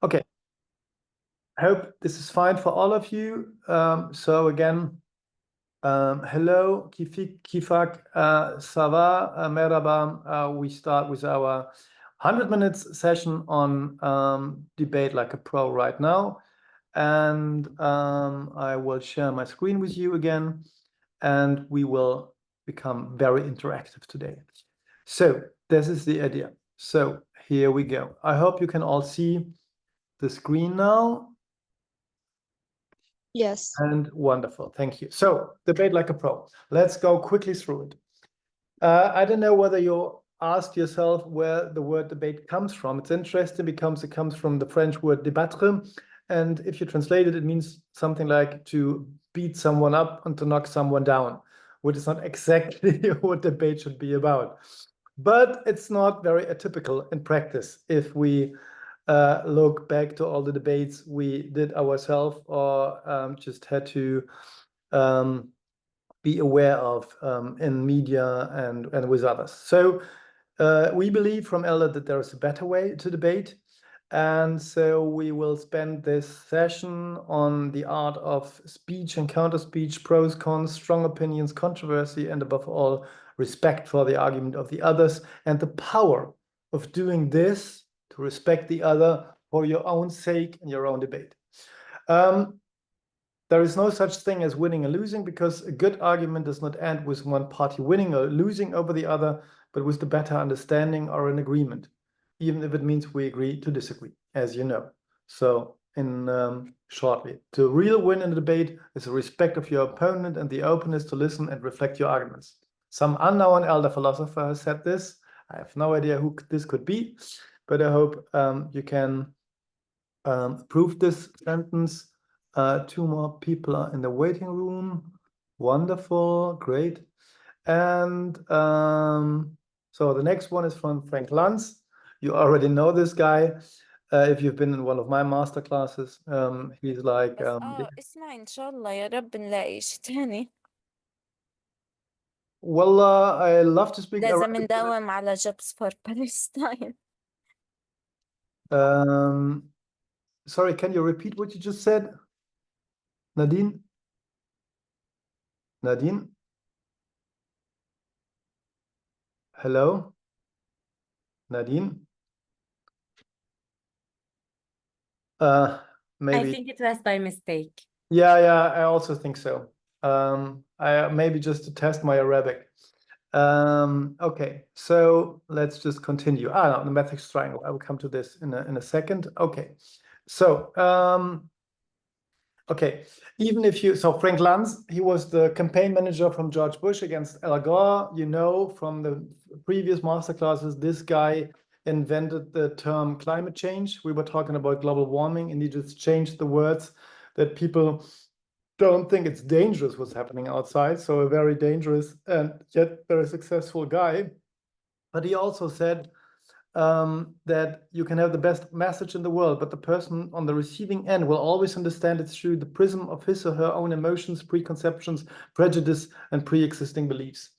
Okay. I hope this is fine for all of you. So again, hello, Kifak, ça va, merhaba. We start with our 100 minutes session on Debate Like a Pro right now. And I will share my screen with you again, and we will become very interactive today. So this is the idea. So here we go. I hope you can all see the screen now. Yes. And wonderful, thank you. So Debate Like a Pro. Let's go quickly through it. I don't know whether you asked yourself where the word debate comes from. It's interesting because it comes from the French word débattre. And if you translate it, it means something like to beat someone up and to knock someone down, which is not exactly what debate should be about. But it's not very atypical in practice if we look back to all the debates we did ourselves or just had to be aware of in media and with others. So we believe from elda that there is a better way to debate. And so we will spend this session on the art of speech and counter-speech, pros, cons, strong opinions, controversy, and above all, respect for the argument of the others and the power of doing this to respect the other for your own sake and your own debate. There is no such thing as winning and losing, because a good argument does not end with one party winning or losing over the other, but with the better understanding or an agreement, even if it means we agree to disagree, as you know. So in shortly, to real win in a debate is the respect of your opponent and the openness to listen and reflect your arguments. Some unknown elder philosopher has said this. I have no idea who this could be, but I hope you can prove this sentence. 2 more people are in the waiting room. Wonderful, great. And so the next one is from Frank Lanz. You already know this guy if you've been in one of my master classes. He's like اسمع إن شاء الله يا رب نلاقي شي تاني. Well, I love to speak لازم Arabic. نداوم على Jobs for Palestine. Sorry, can you repeat what you just said? Nadine? Nadine? Hello? Nadine? Maybe. I think it was by mistake. Yeah, I also think so. I maybe just to test my Arabic. Okay, so let's just continue. No, the matrix triangle. I will come to this in a second. Okay, so okay, even if you, so Frank Lanz, he was the campaign manager from George Bush against Al Gore. You know from the previous masterclasses, this guy invented the term climate change. We were talking about global warming, and he just changed the words that people don't think it's dangerous what's happening outside. So a very dangerous and yet very successful guy. But he also said that you can have the best message in the world, but the person on the receiving end will always understand it through the prism of his or her own emotions, preconceptions, prejudice, and pre-existing beliefs.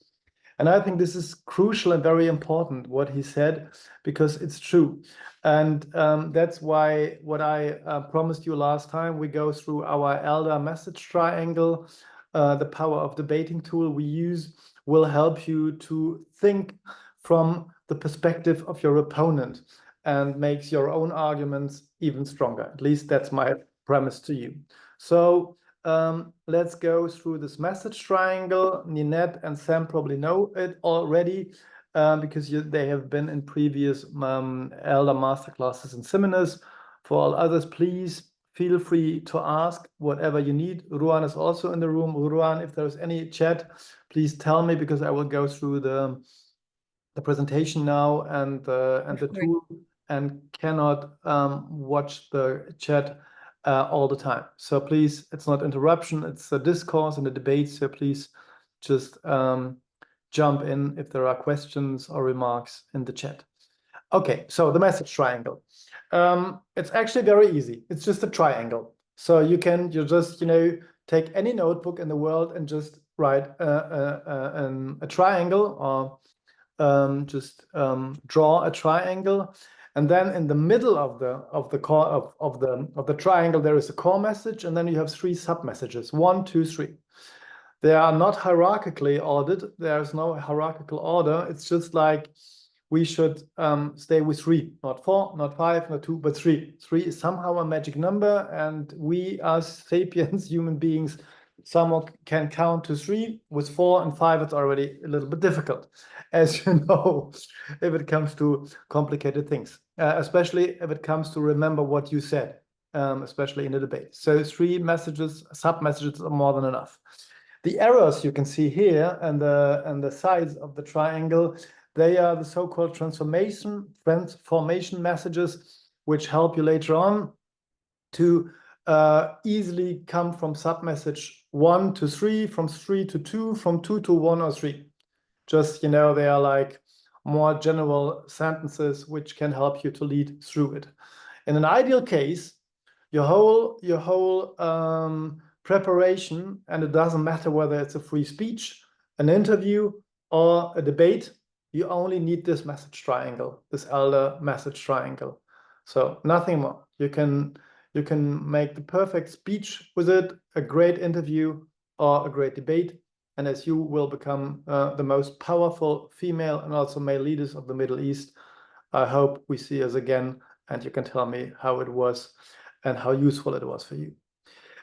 And I think this is crucial and very important what he said, because it's true. And that's why what I promised you last time, we go through our elder message triangle. The power of debating tool we use will help you to think from the perspective of your opponent and makes your own arguments even stronger. At least that's my premise to you. So let's go through this message triangle. Ninette and Sam probably know it already because they have been in previous elder masterclasses and seminars. For all others, please feel free to ask whatever you need. Rowan is also in the room. Rowan, if there's any chat, please tell me, because I will go through the presentation now and the tool, and cannot watch the chat all the time. So please, it's not interruption, it's a discourse and a debate. So please just jump in if there are questions or remarks in the chat. Okay, so the message triangle. It's actually very easy. It's just a triangle. So you just take any notebook in the world and just write a triangle, or just draw a triangle. And then in the middle of the triangle, there is a core message, and then you have 3 sub-messages, 1, 2, 3. They are not hierarchically ordered. There's no hierarchical order. It's just like we should stay with 3, not 4, not 5, not 2, but 3. 3 is somehow a magic number, and we as sapiens, human beings, someone can count to 3. With 4 and 5, it's already a little bit difficult, as you know, if it comes to complicated things, especially if it comes to remember what you said, especially in a debate. So 3 messages, sub-messages are more than enough. The arrows you can see here and the sides of the triangle, they are the so-called transformation messages, which help you later on to easily come from sub-message 1 to 3, from 3 to 2, from 2 to 1 or 3. Just, you know, they are like more general sentences which can help you to lead through it. In an ideal case, your whole preparation, and it doesn't matter whether it's a free speech, an interview, or a debate, you only need this message triangle, this elder message triangle. So nothing more. You can make the perfect speech with it, a great interview, or a great debate. And as you will become the most powerful female and also male leaders of the Middle East, I hope we see us again, and you can tell me how it was and how useful it was for you.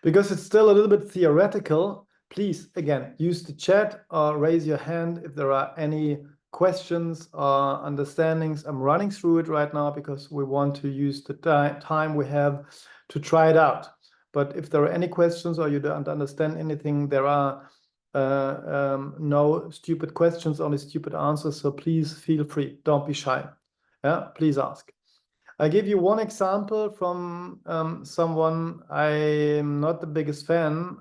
Because it's still a little bit theoretical, please, again, use the chat or raise your hand if there are any questions or understandings. I'm running through it right now because we want to use the time we have to try it out. But if there are any questions or you don't understand anything, there are no stupid questions, only stupid answers. So please feel free. Don't be shy. Yeah, please ask. I give you one example from someone I'm not the biggest fan.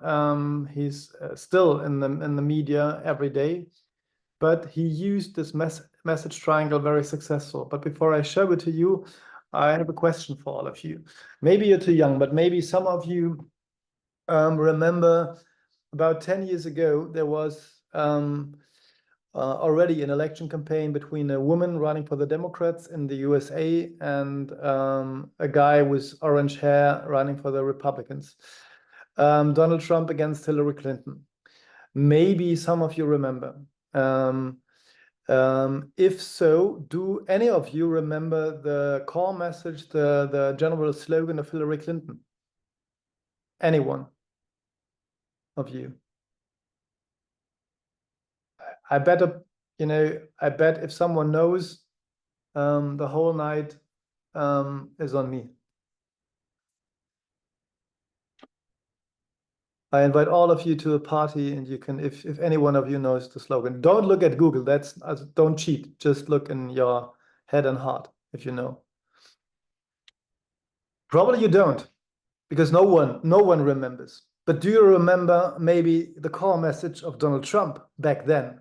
He's still in the media every day, but he used this message triangle very successful. But before I show it to you, I have a question for all of you. Maybe you're too young, but maybe some of you remember about 10 years ago, there was already an election campaign between a woman running for the Democrats in the USA and a guy with orange hair running for the Republicans. Donald Trump against Hillary Clinton. Maybe some of you remember. If so, do any of you remember the core message, the general slogan of Hillary Clinton? Anyone of you? I bet, I bet if someone knows, the whole night is on me. I invite all of you to a party, and you can, if any one of you knows the slogan, don't look at Google. Don't cheat. Just look in your head and heart if you know. Probably you don't, because no one remembers. But do you remember maybe the core message of Donald Trump back then?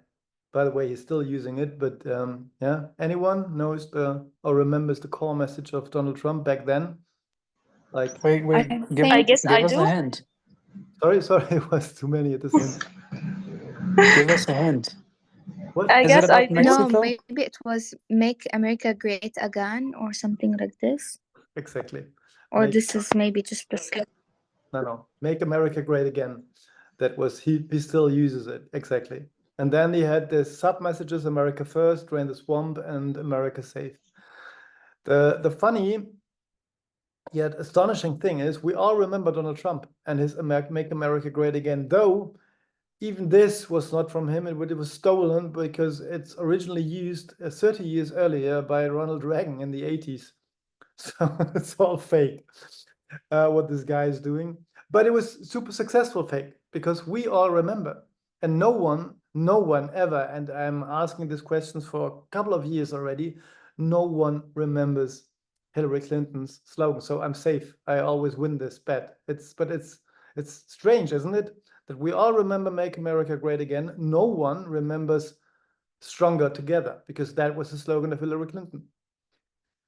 By the way, he's still using it, but yeah, anyone knows or remembers the core message of Donald Trump back then? Like, wait, I guess I give us do. a hint. Sorry, it was too many at the same time. Give us a hint. What? I Is guess it about I do. Mexico? No, maybe it was Make America Great Again or something like this. Exactly. Or this is maybe just the skip. No. Make America Great Again. That was, he still uses it. Exactly. And then he had the sub messages, America First, Drain the Swamp, and America Safe. The funny yet astonishing thing is we all remember Donald Trump and his Make America Great Again, though even this was not from him. It was stolen because it's originally used 30 years earlier by Ronald Reagan in the 80s. So it's all fake, what this guy is doing. But it was super successful fake because we all remember. And no one ever, and I'm asking these questions for a couple of years already, no one remembers Hillary Clinton's slogan. So I'm safe. I always win this bet. But it's strange, isn't it? That we all remember Make America Great Again. No one remembers Stronger Together, because that was the slogan of Hillary Clinton.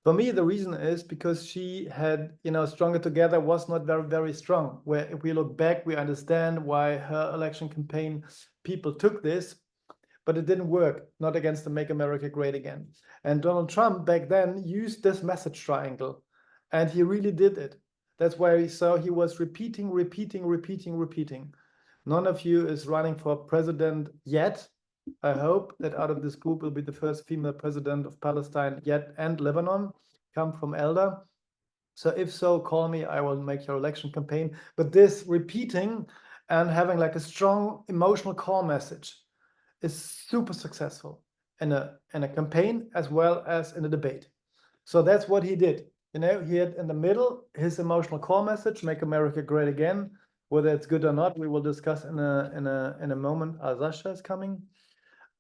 For me, the reason is because she had, Stronger Together was not very, very strong. Where if we look back, we understand why her election campaign people took this. but it didn't work, not against the Make America Great Again. And Donald Trump back then used this message triangle, and he really did it. That's why he was repeating. None of you is running for president yet. I hope that out of this group will be the first female president of Palestine yet and Lebanon, come from elda. So if so, call me, I will make your election campaign. But this repeating and having like a strong emotional core message is super successful in a campaign as well as in a debate. So that's what he did. You know, he had in the middle his emotional core message, make America great again. Whether it's good or not, we will discuss in a moment. Al-Zasha is coming.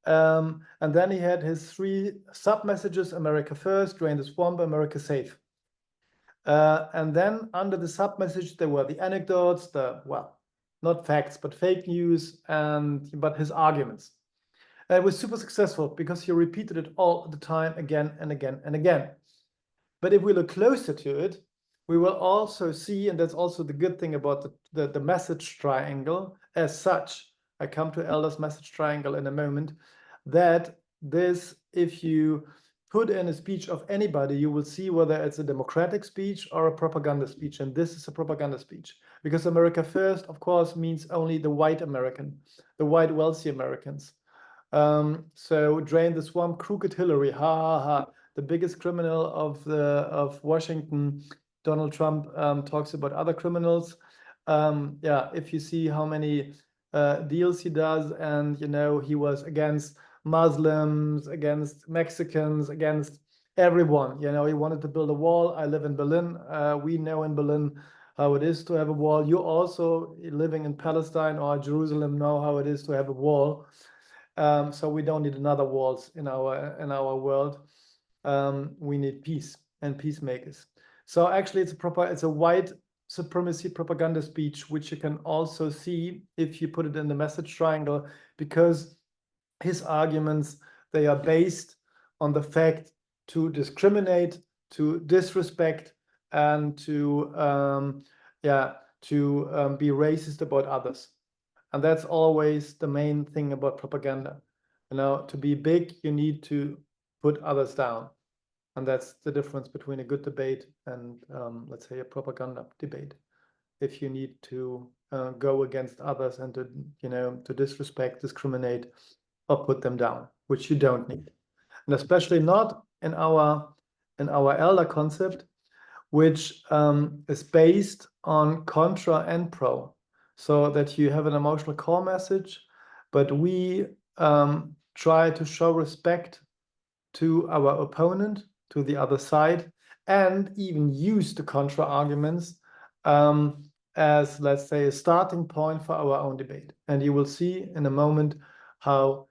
And then he had his 3 sub-messages, America first, drain the swamp, America safe. And then under the sub-message, there were the anecdotes, well, not facts, but fake news, but his arguments. And it was super successful because he repeated it all the time, again and again and again. But if we look closer to it, we will also see, and that's also the good thing about the message triangle as such, I come to elda's message triangle in a moment, that this, if you put in a speech of anybody, you will see whether it's a democratic speech or a propaganda speech. And this is a propaganda speech because America first, of course, means only the white American, the white wealthy Americans. So drain the swamp, crooked Hillary, ha ha ha. The biggest criminal of Washington, Donald Trump, talks about other criminals. Yeah, if you see how many deals he does, and you know, he was against Muslims, against Mexicans, against everyone. You know, he wanted to build a wall. I live in Berlin. We know in Berlin how it is to have a wall. You also living in Palestine or Jerusalem know how it is to have a wall. So we don't need another walls in our world. We need peace and peacemakers. So actually, it's a white supremacy propaganda speech, which you can also see if you put it in the message triangle, because his arguments, they are based on the fact to discriminate, to disrespect, and to be racist about others. And that's always the main thing about propaganda. You know, to be big, you need to put others down. And that's the difference between a good debate and, let's say, a propaganda debate. If you need to go against others and to, you know, to disrespect, discriminate, or put them down, which you don't need. And especially not in our elda concept, which is based on contra and pro. So that you have an emotional core message, but we try to show respect to our opponent, to the other side, and even use the contra arguments as, let's say, a starting point for our own debate. And you will see in a moment how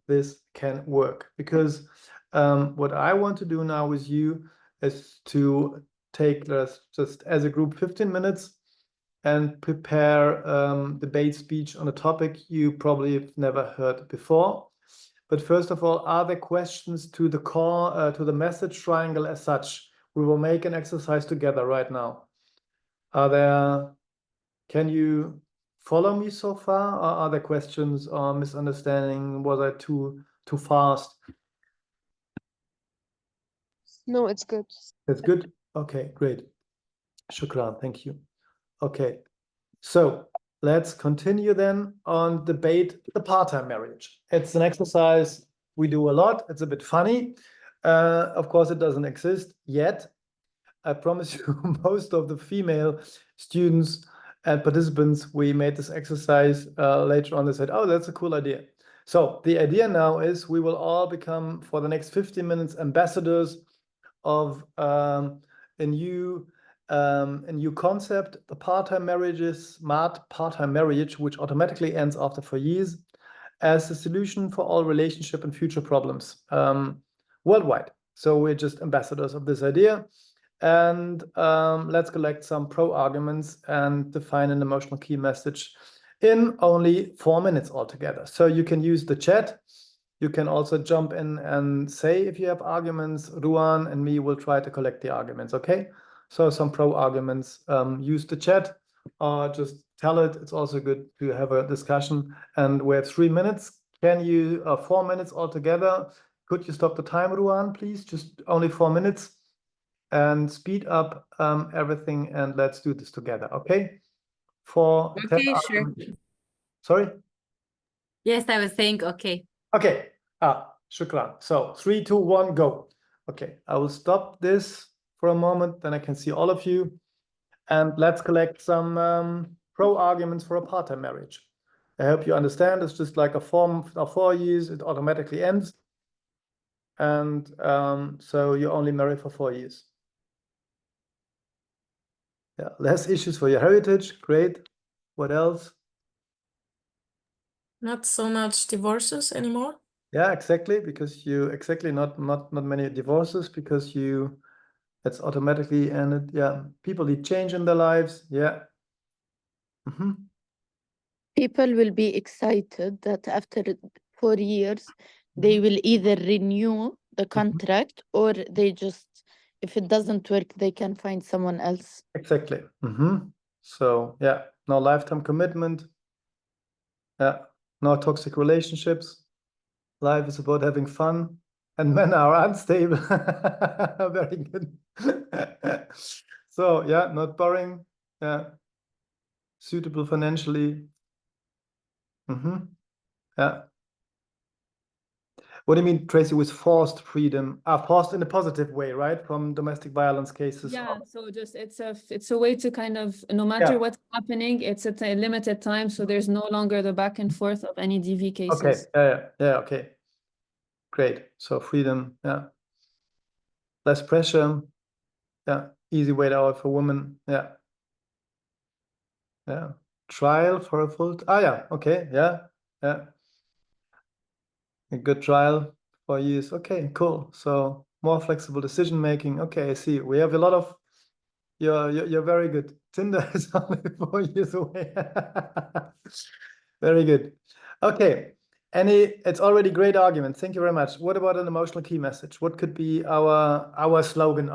this can work. Because what I want to do now with you is to take just as a group 15 minutes and prepare debate speech on a topic you probably have never heard before. But first of all, are there questions to the core, to the message triangle as such? We will make an exercise together right now. Can you follow me so far? Or are there questions or misunderstanding? Was I too fast? No, it's good. It's good? Okay, great. Shukran, thank you. Okay, so let's continue then on debate apartheid marriage. It's an exercise we do a lot. It's a bit funny. Of course, it doesn't exist yet. I promise you, most of the female students and participants, we made this exercise later on. They said, oh, that's a cool idea. So the idea now is we will all become, for the next 15 minutes, ambassadors of a new concept, the part-time marriage, which automatically ends after 4 years, as a solution for all relationship and future problems worldwide. So we're just ambassadors of this idea. And let's collect some pro arguments and define an emotional key message in only 4 minutes altogether. So you can use the chat. You can also jump in and say if you have arguments. Rowan and me will try to collect the arguments, okay? So some pro arguments, use the chat or just tell it. It's also good to have a discussion. And we have 3 minutes. Can you 4 minutes altogether? Could you stop the time, Ruan, please? Just only 4 minutes, and speed up everything, and let's do this together. Okay. For 10 Okay, sure. Sorry. Yes, I was saying okay. Okay. Shukran. So 3, 2, 1, go. Okay, I will stop this for a moment, then I can see all of you. And let's collect some pro arguments for a part-time marriage. I hope you understand. It's just like a form of 4 years, it automatically ends. And so you only marry for 4 years. Yeah, less issues for your heritage. Great. What else? Not so much divorces anymore. Yeah, exactly, because you not many divorces because you it's automatically ended. Yeah, people need change in their lives. Yeah. People will be excited that after 4 years, they will either renew the contract or they just, if it doesn't work, they can find someone else. Exactly. So yeah, no lifetime commitment. Yeah, no toxic relationships. Life is about having fun, and men are unstable. Very good. So yeah, not boring. Yeah, suitable financially. Yeah. What do you mean, Tracy, with forced freedom? Forced in a positive way, right? From domestic violence cases. Yeah, so just it's a way to kind of, no matter what's happening, it's at a limited time, so there's no longer the back and forth of any DV cases. Okay, yeah, okay. Great. So freedom, yeah. Less pressure. Yeah. Easy way out for women. Yeah. Yeah. Trial for a full. Yeah. Okay. Yeah. Yeah. A good trial for years. Okay. Cool. So more flexible decision making. Okay. I see. We have a lot of. You're very good. Tinder is only 4 years away. Very good. Okay. It's already great argument. Thank you very much. What about an emotional key message? What could be our slogan,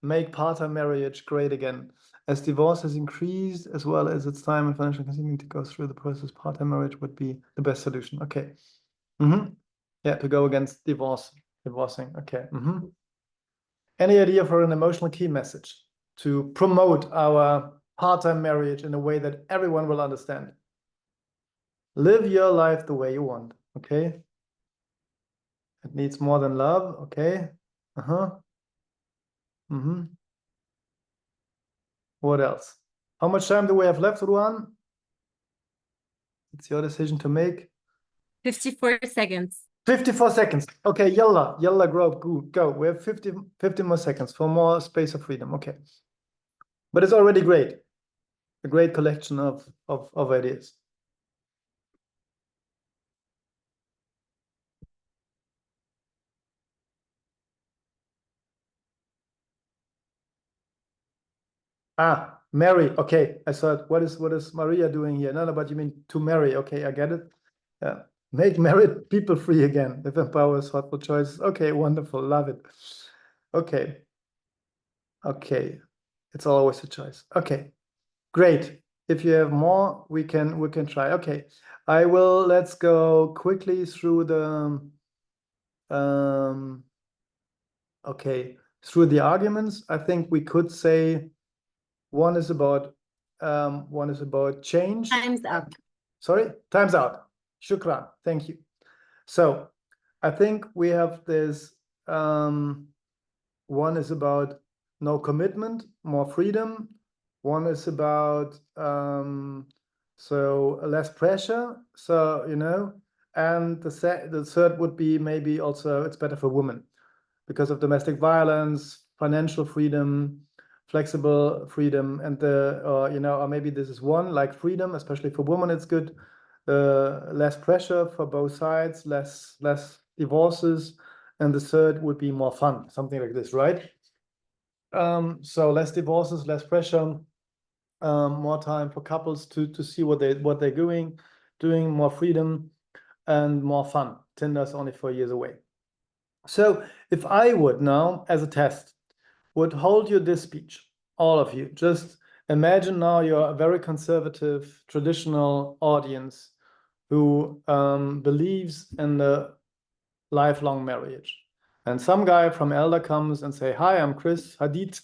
make part-time marriage great again? As divorce has increased, as well as its time and financial continuing to go through the process, part-time marriage would be the best solution. Okay. Yeah, to go against divorcing. Okay. Any idea for an emotional key message to promote our part-time marriage in a way that everyone will understand? Live your life the way you want, okay? It needs more than love, okay? What else? How much time do we have left, Ruan? It's your decision to make. 54 seconds. 54 seconds. Okay, yalla, go. We have 50 more seconds for more space of freedom, okay. But it's already great. A great collection of ideas. Marry. Okay, I thought, what is Maria doing here? No, but you mean to marry. Okay, I get it. Yeah, make married people free again. If empowers thoughtful choices. Okay, wonderful, love it. Okay, it's always a choice. Okay, great. If you have more, we can try. Okay, let's go quickly through the through the arguments. I think we could say one is about change. Time's up. Sorry, time's out. Shukran. Thank you. So I think we have this one is about no commitment, more freedom. One is about so less pressure. So and the third would be maybe also it's better for women because of domestic violence, financial freedom, flexible freedom, and or maybe this is one like freedom, especially for women, it's good. Less pressure for both sides, less divorces, and the third would be more fun, something like this, right? So less divorces, less pressure, more time for couples to see what they're doing, more freedom and more fun. Tinder's only 4 years away. So if I would now, as a test, would hold you this speech, all of you, just imagine now you're a very conservative, traditional audience who believes in the lifelong marriage. And some guy from elda comes and say, hi, I'm Chris Hadid.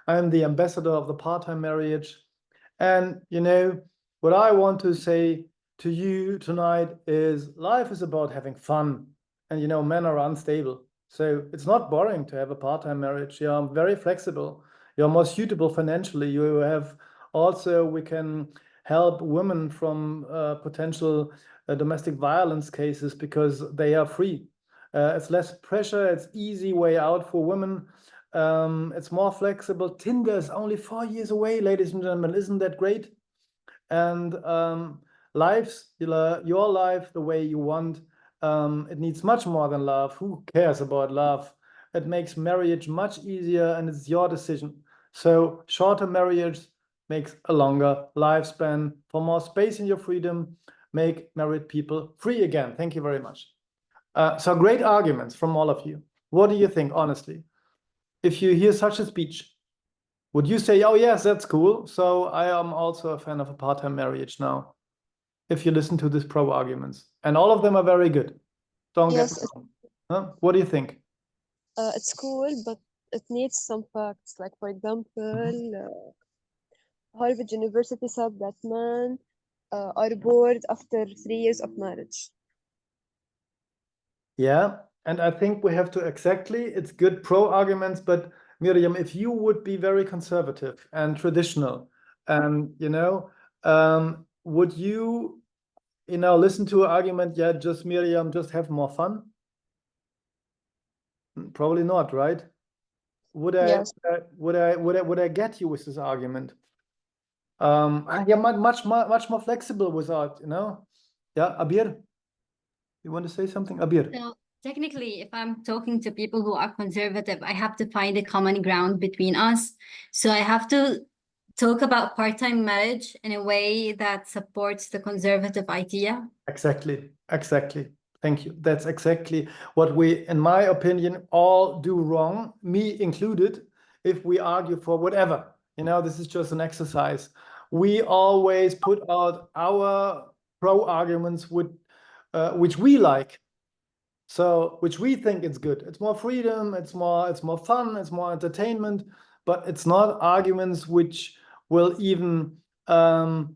I'm the ambassador of the part-time marriage. And, you know, what I want to say to you tonight is life is about having fun. And, you know, men are unstable. So it's not boring to have a part-time marriage. You're very flexible. You're more suitable financially. You have also, we can help women from potential domestic violence cases because they are free. It's less pressure. It's easy way out for women. It's more flexible. Tinder is only 4 years away, ladies and gentlemen. Isn't that great? And your life the way you want. It needs much more than love. Who cares about love? It makes marriage much easier, and it's your decision. So shorter marriage makes a longer lifespan. For more space in your freedom, make married people free again. Thank you very much. So great arguments from all of you. What do you think, honestly? If you hear such a speech, would you say, oh, yes, that's cool. So I am also a fan of a part-time marriage now. If you listen to these pro arguments, and all of them are very good. Don't get me wrong. Huh? What do you think? It's cool, but it needs some facts. Like, for example, Harvard University said that men are bored after 3 years of marriage. Yeah, and I think we have to it's good pro arguments, but Miriam, if you would be very conservative and traditional, and you know, would you, listen to an argument? Yeah, just Miriam, just have more fun. Probably not, right? Would I? Yes. Would I get you with this argument? Yeah, much more flexible without, Yeah, Abir, you want to say something, Abir? So technically, if I'm talking to people who are conservative, I have to find a common ground between us. So I have to talk about part-time marriage in a way that supports the conservative idea. Exactly. Thank you. That's exactly what we, in my opinion, all do wrong, me included, if we argue for whatever. This is just an exercise. We always put out our pro arguments which we like. So, which we think it's good. It's more freedom, it's more fun, it's more entertainment, but it's not arguments which will even come,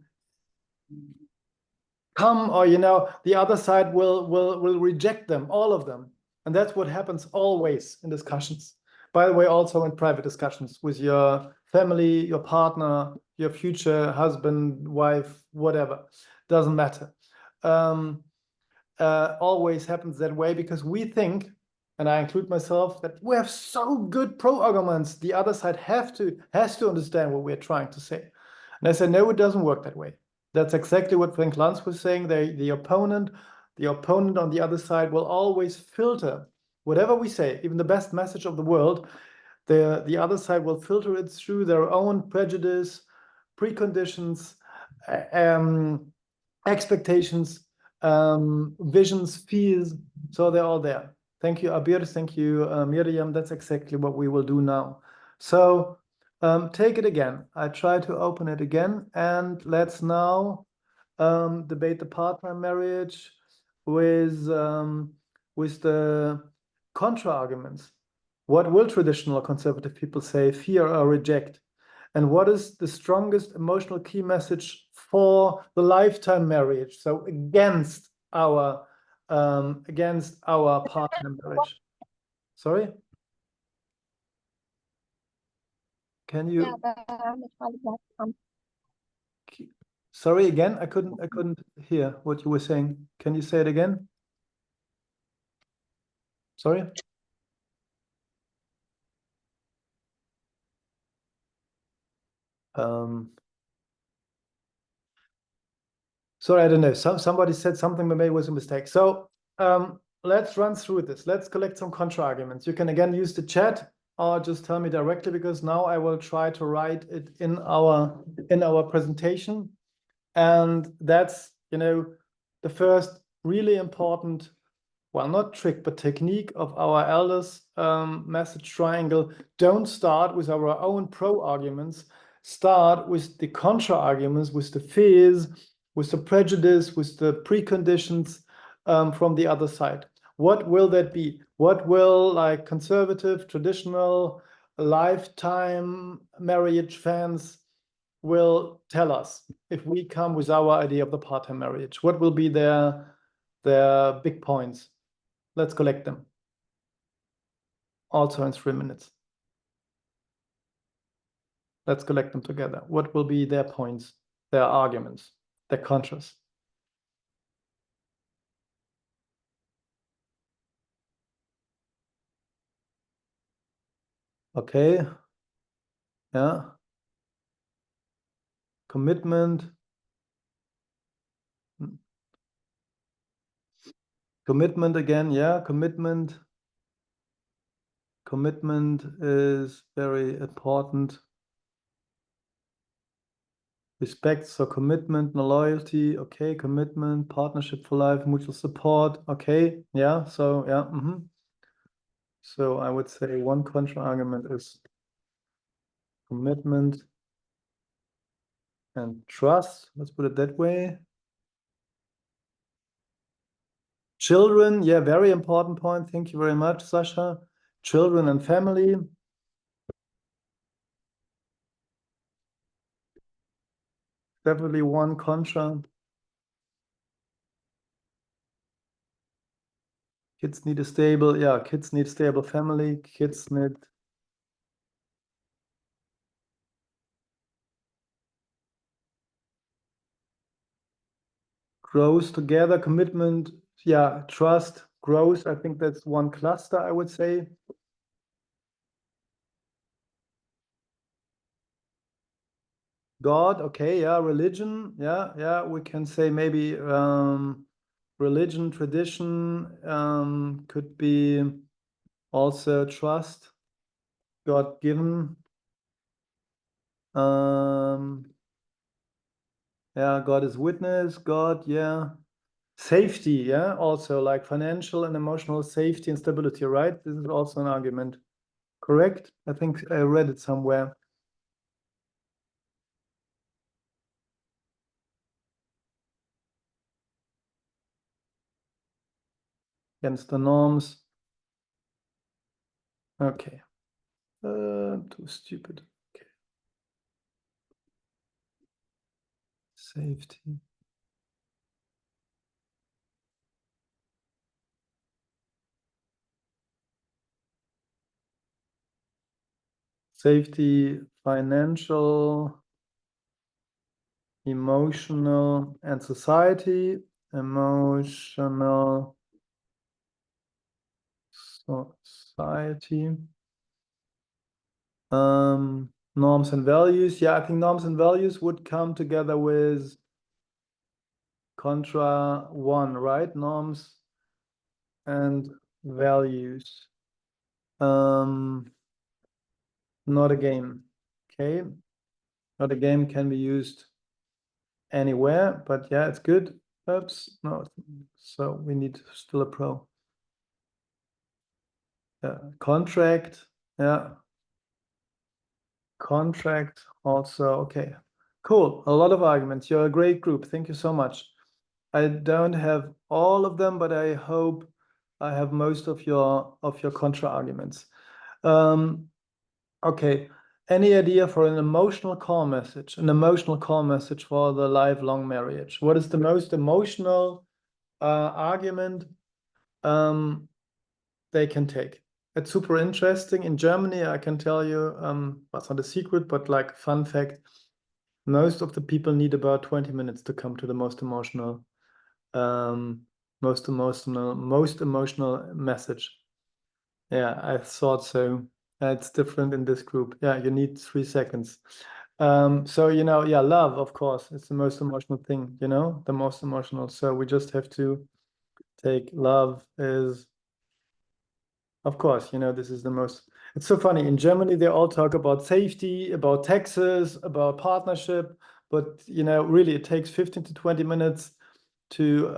or the other side will reject them, all of them. And that's what happens always in discussions. By the way, also in private discussions with your family, your partner, your future husband, wife, whatever, doesn't matter. Always happens that way because we think, and I include myself, that we have so good pro arguments. The other side has to understand what we're trying to say. And I said, no, it doesn't work that way. That's exactly what Frank Luntz was saying. The opponent on the other side will always filter whatever we say, even the best message of the world. The other side will filter it through their own prejudice, preconditions, expectations, visions, fears. So they're all there. Thank you, Abir. Thank you, Miriam. That's exactly what we will do now. So take it again. I try to open it again, and let's now debate the part-time marriage with the contra arguments. What will traditional conservative people say, fear or reject? And what is the strongest emotional key message for the lifetime marriage? So against our part-time marriage. Sorry? Can you? Sorry again. I couldn't hear what you were saying. Can you say it again? Sorry. Sorry, I don't know. Somebody said something, but maybe it was a mistake. So let's run through this. Let's collect some contra arguments. You can again use the chat or just tell me directly, because now I will try to write it in our presentation. And that's, the first really important, well, not trick, but technique of our elders message triangle. Don't start with our own pro arguments. Start with the contra arguments, with the fears, with the prejudice, with the preconditions from the other side. What will that be? What will like conservative, traditional, lifetime marriage fans will tell us if we come with our idea of the part-time marriage? What will be their big points? Let's collect them. Also in 3 minutes. Let's collect them together. What will be their points, their arguments, their contras? Okay. Yeah. Commitment. Commitment again. Yeah. Commitment. Commitment is very important. Respect, so commitment, no loyalty. Okay. Commitment, partnership for life, mutual support. Okay. Yeah. So, yeah. So I would say one contra argument is commitment and trust. Let's put it that way. Children, yeah, very important point. Thank you very much, Sasha. Children and family. Definitely one contra. Kids need a stable, yeah, kids need stable family. Kids need growth together, commitment, yeah, trust, growth. I think that's one cluster, I would say. God, okay, yeah, religion, yeah, we can say maybe religion, tradition, could be also trust, God-given. Yeah, God is witness, God, yeah. Safety, yeah, also like financial and emotional safety and stability, right? This is also an argument, correct? I think I read it somewhere. Against the norms. Okay. Too stupid. Okay. Safety. Safety, financial, emotional, and society. Emotional, society. Norms and values. Yeah, I think norms and values would come together with contra one, right? Norms and values. Not a game. Okay. Not a game can be used anywhere, but yeah, it's good. Oops, no. So we need still a pro. Contract. Yeah. Contract also. Okay. Cool. A lot of arguments. You're a great group. Thank you so much. I don't have all of them, but I hope I have most of your contra arguments. Okay. Any idea for an emotional call message? An emotional call message for the lifelong marriage. What is the most emotional argument they can take? It's super interesting. In Germany, I can tell you, that's not a secret, but like fun fact, most of the people need about 20 minutes to come to the most emotional message. Yeah, I thought so. It's different in this group. Yeah, you need 3 seconds. So, you know, yeah, love, of course, it's the most emotional thing, you know, the most emotional. So we just have to take love is, of course, you know, this is the most, it's so funny. In Germany, they all talk about safety, about taxes, about partnership, but, you know, really it takes 15 to 20 minutes to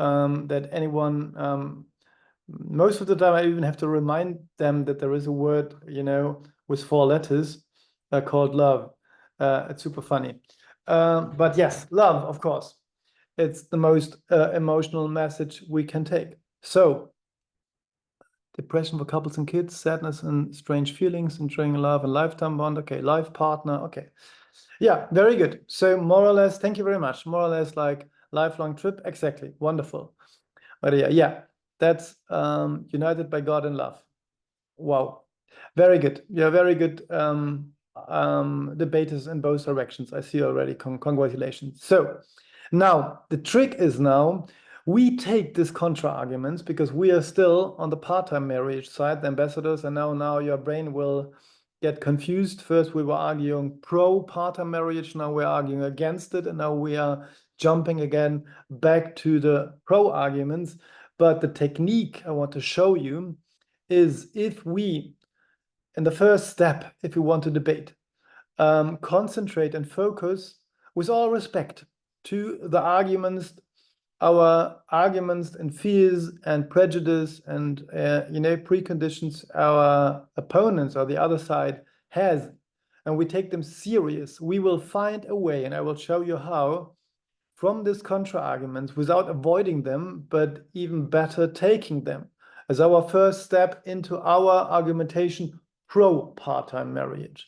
that anyone, most of the time I even have to remind them that there is a word, you know, with 4 letters called love. It's super funny. But yes, love, of course. it's the most emotional message we can take. So, depression for couples and kids, sadness and strange feelings, enjoying love and lifetime bond. Okay, life partner. Okay. Yeah, very good. So more or less, thank you very much. More or less like lifelong trip. Exactly. Wonderful. But yeah, that's united by God and love. Wow. Very good. Yeah, very good debaters in both directions. I see already. Congratulations. So now the trick is now we take these contra arguments because we are still on the part-time marriage side, the ambassadors, and now your brain will get confused. First we were arguing pro part-time marriage, now we're arguing against it, and now we are jumping again back to the pro arguments. But the technique I want to show you is if we, in the first step, if we want to debate, concentrate and focus with all respect to the arguments, our arguments and fears and prejudice and preconditions our opponents or the other side has, and we take them serious, we will find a way, and I will show you how, from these contra arguments without avoiding them, but even better taking them as our first step into our argumentation pro part-time marriage,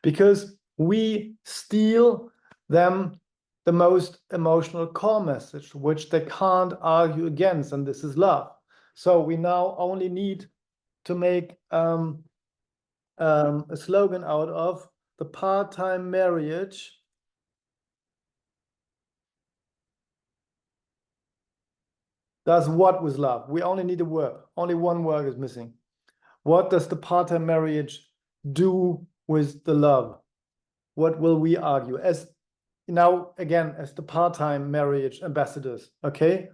because we steal them the most emotional core message, which they can't argue against, and this is love. So we now only need to make a slogan out of the part-time marriage does what with love? We only need a word. Only one word is missing. What does the part-time marriage do with the love? What will we argue as now again as the part-time marriage ambassadors? Okay,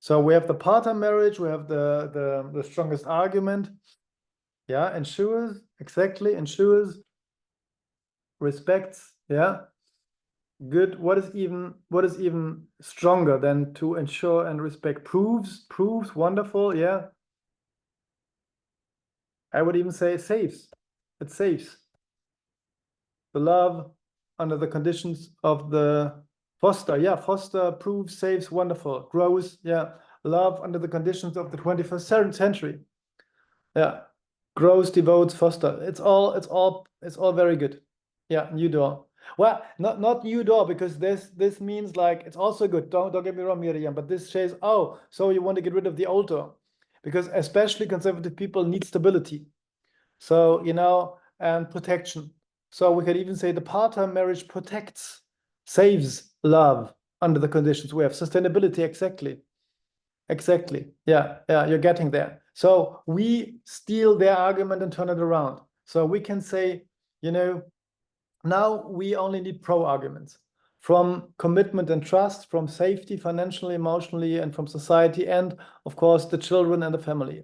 so we have the part-time marriage. We have the strongest argument. Yeah, ensures, exactly, ensures, respects. Yeah, good. What is even stronger than to ensure and respect? Proves, wonderful. Yeah, I would even say saves. It saves the love under the conditions of the foster. Yeah, foster, proves, saves, wonderful. Grows. Yeah, love under the conditions of the 21st century. Yeah, grows, devotes, foster. It's all very good. Yeah, new door. Well, not new door, because this means like it's also good. Don't get me wrong, Miriam, but this says, oh, so you want to get rid of the old door, because especially conservative people need stability. So and protection. So we could even say the part-time marriage protects, saves love under the conditions we have. Sustainability, exactly. Yeah, you're getting there. So we steal their argument and turn it around. So we can say, now we only need pro arguments from commitment and trust, from safety, financially, emotionally, and from society, and of course the children and the family,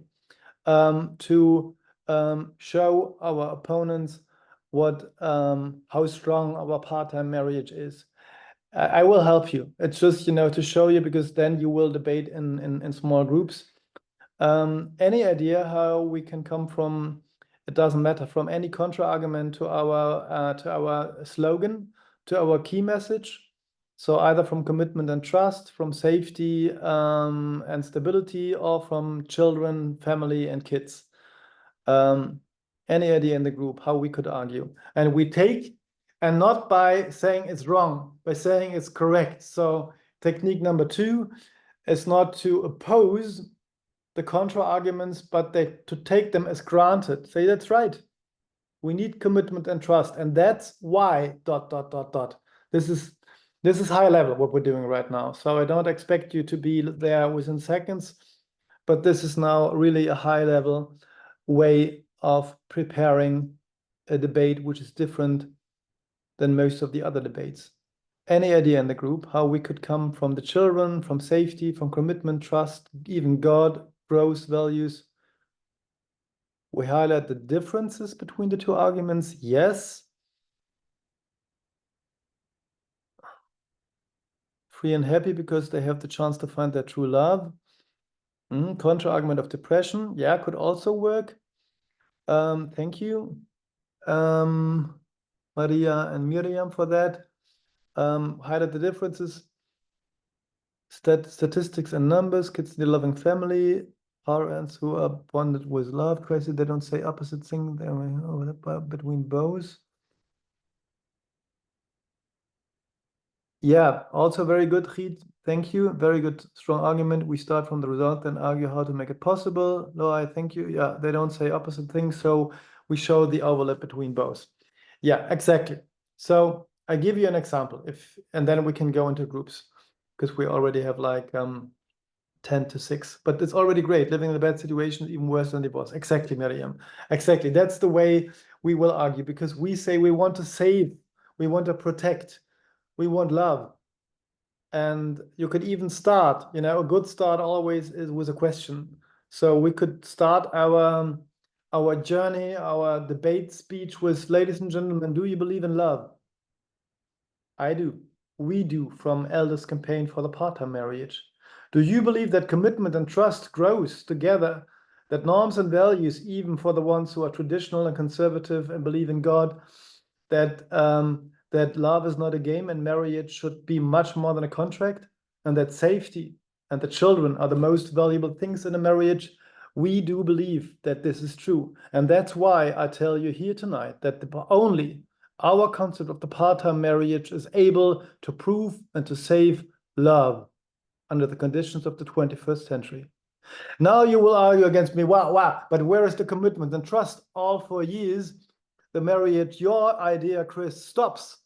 to show our opponents what how strong our part-time marriage is. I will help you. It's just to show you, because then you will debate in small groups. Any idea how we can come from, it doesn't matter, from any contra argument to our slogan, to our key message? So either from commitment and trust, from safety and stability, or from children, family, and kids. Any idea in the group how we could argue? And we take, and not by saying it's wrong, by saying it's correct. So technique number 2 is not to oppose the contra arguments, but to take them as granted. Say, that's right. We need commitment and trust, and that's why ... This is high level what we're doing right now. So I don't expect you to be there within seconds, but this is now really a high level way of preparing a debate which is different than most of the other debates. Any idea in the group how we could come from the children, from safety, from commitment, trust, even God, growth, values? We highlight the differences between the two arguments. Yes. Free and happy because they have the chance to find their true love. Contra argument of depression. Yeah, could also work. Thank you, Maria and Miriam, for that. Highlight the differences. statistics and numbers. Kids need a loving family. Parents who are bonded with love. Crazy, they don't say opposite thing. They overlap between both. Yeah, also very good, Riet. Thank you. Very good, strong argument. We start from the result, then argue how to make it possible. Laura, thank you. Yeah, they don't say opposite things, so we show the overlap between both. Yeah, exactly. So I give you an example, and then we can go into groups, because we already have like 10 to 6. But it's already great. Living in a bad situation is even worse than divorce. Exactly, Miriam. Exactly. That's the way we will argue, because we say we want to save, we want to protect, we want love. And you could even start, a good start always is with a question. So we could start our journey, our debate speech with, ladies and gentlemen, do you believe in love? I do. We do, from Elda's campaign for the part-time marriage. Do you believe that commitment and trust grows together, that norms and values, even for the ones who are traditional and conservative and believe in God, that love is not a game and marriage should be much more than a contract, and that safety and the children are the most valuable things in a marriage? We do believe that this is true. And that's why I tell you here tonight that only our concept of the part-time marriage is able to prove and to save love under the conditions of the 21st century. Now you will argue against me, wow, but where is the commitment and trust? All 4 years, the marriage, your idea, Chris, stops.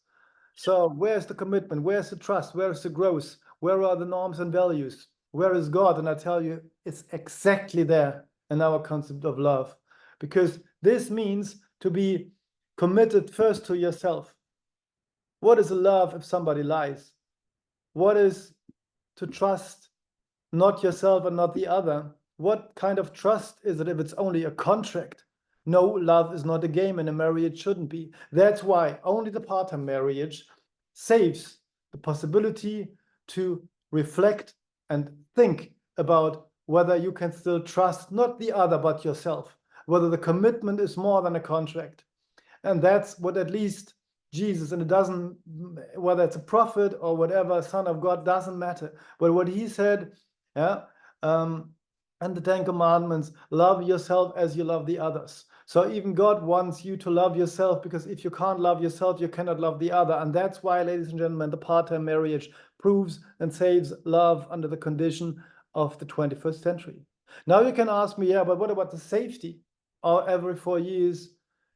So where's the commitment? Where's the trust? Where is the growth? Where are the norms and values? Where is God? And I tell you, it's exactly there in our concept of love, because this means to be committed first to yourself. What is a love if somebody lies? What is to trust not yourself and not the other? What kind of trust is it if it's only a contract? No, love is not a game, and a marriage shouldn't be. That's why only the part-time marriage saves the possibility to reflect and think about whether you can still trust not the other but yourself, whether the commitment is more than a contract. And that's what at least Jesus, and it doesn't, whether it's a prophet or whatever, son of God, doesn't matter. But what he said, and the 10 Commandments, love yourself as you love the others. So even God wants you to love yourself, because if you can't love yourself, you cannot love the other. And that's why, ladies and gentlemen, the part-time marriage proves and saves love under the condition of the 21st century. Now you can ask me, yeah, but what about the safety? Or every 4 years,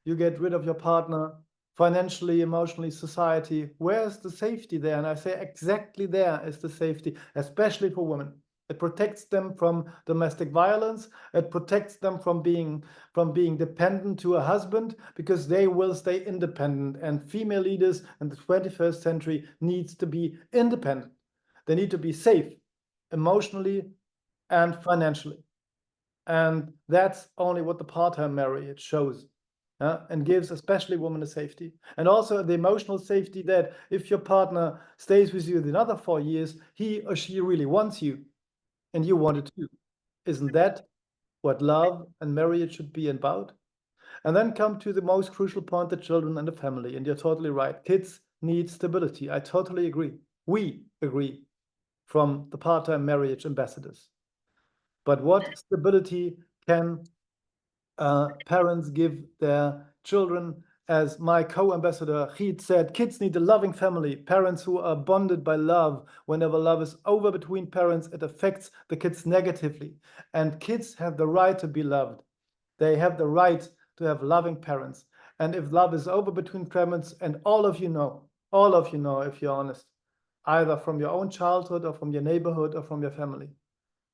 you get rid of your partner, financially, emotionally, society. Where's the safety there? And I say exactly there is the safety, especially for women. It protects them from domestic violence. It protects them from being dependent to a husband, because they will stay independent. And female leaders in the 21st century needs to be independent. They need to be safe emotionally and financially. And that's only what the part-time marriage shows. And gives especially women a safety, and also the emotional safety that if your partner stays with you another 4 years, he or she really wants you, and you want it too. Isn't that what love and marriage should be about? And then come to the most crucial point, the children and the family. And you're totally right. Kids need stability. I totally agree. We agree from the part-time marriage ambassadors. But what stability can parents give their children? As my co-ambassador Riet said, kids need a loving family, parents who are bonded by love. Whenever love is over between parents, it affects the kids negatively. And kids have the right to be loved. They have the right to have loving parents. And if love is over between parents, and all of you know, if you're honest, either from your own childhood or from your neighborhood or from your family,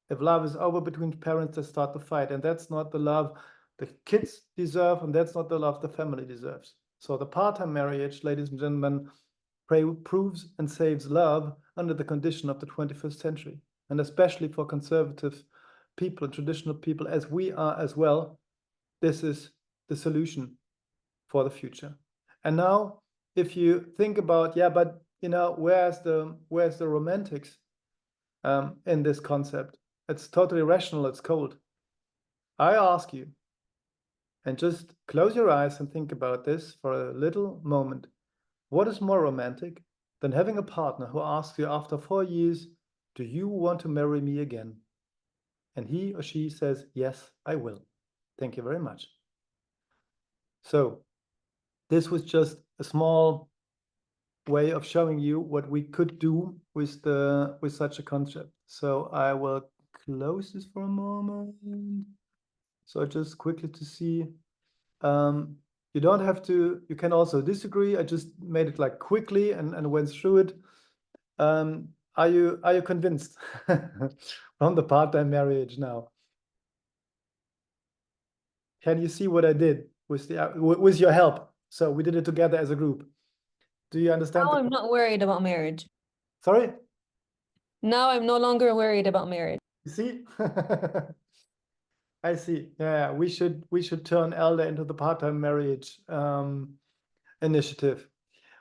if love is over between parents, they start to fight. And that's not the love the kids deserve, and that's not the love the family deserves. So the part-time marriage, ladies and gentlemen, proves and saves love under the condition of the 21st century. And especially for conservative people and traditional people, as we are as well, this is the solution for the future. And now, if you think about, yeah, but where's the romantics in this concept? It's totally rational, it's cold. I ask you, and just close your eyes and think about this for a little moment. What is more romantic than having a partner who asks you after 4 years, do you want to marry me again? And he or she says, yes, I will. Thank you very much. So this was just a small way of showing you what we could do with such a concept. So I will close this for a moment. So just quickly to see, you don't have to, you can also disagree. I just made it like quickly and went through it. Are you convinced from the part-time marriage now? Can you see what I did with your help? So we did it together as a group. Do you understand? Now I'm not worried about marriage. Sorry? Now I'm no longer worried about marriage. You see? I see. Yeah, we should turn elder into the part-time marriage initiative.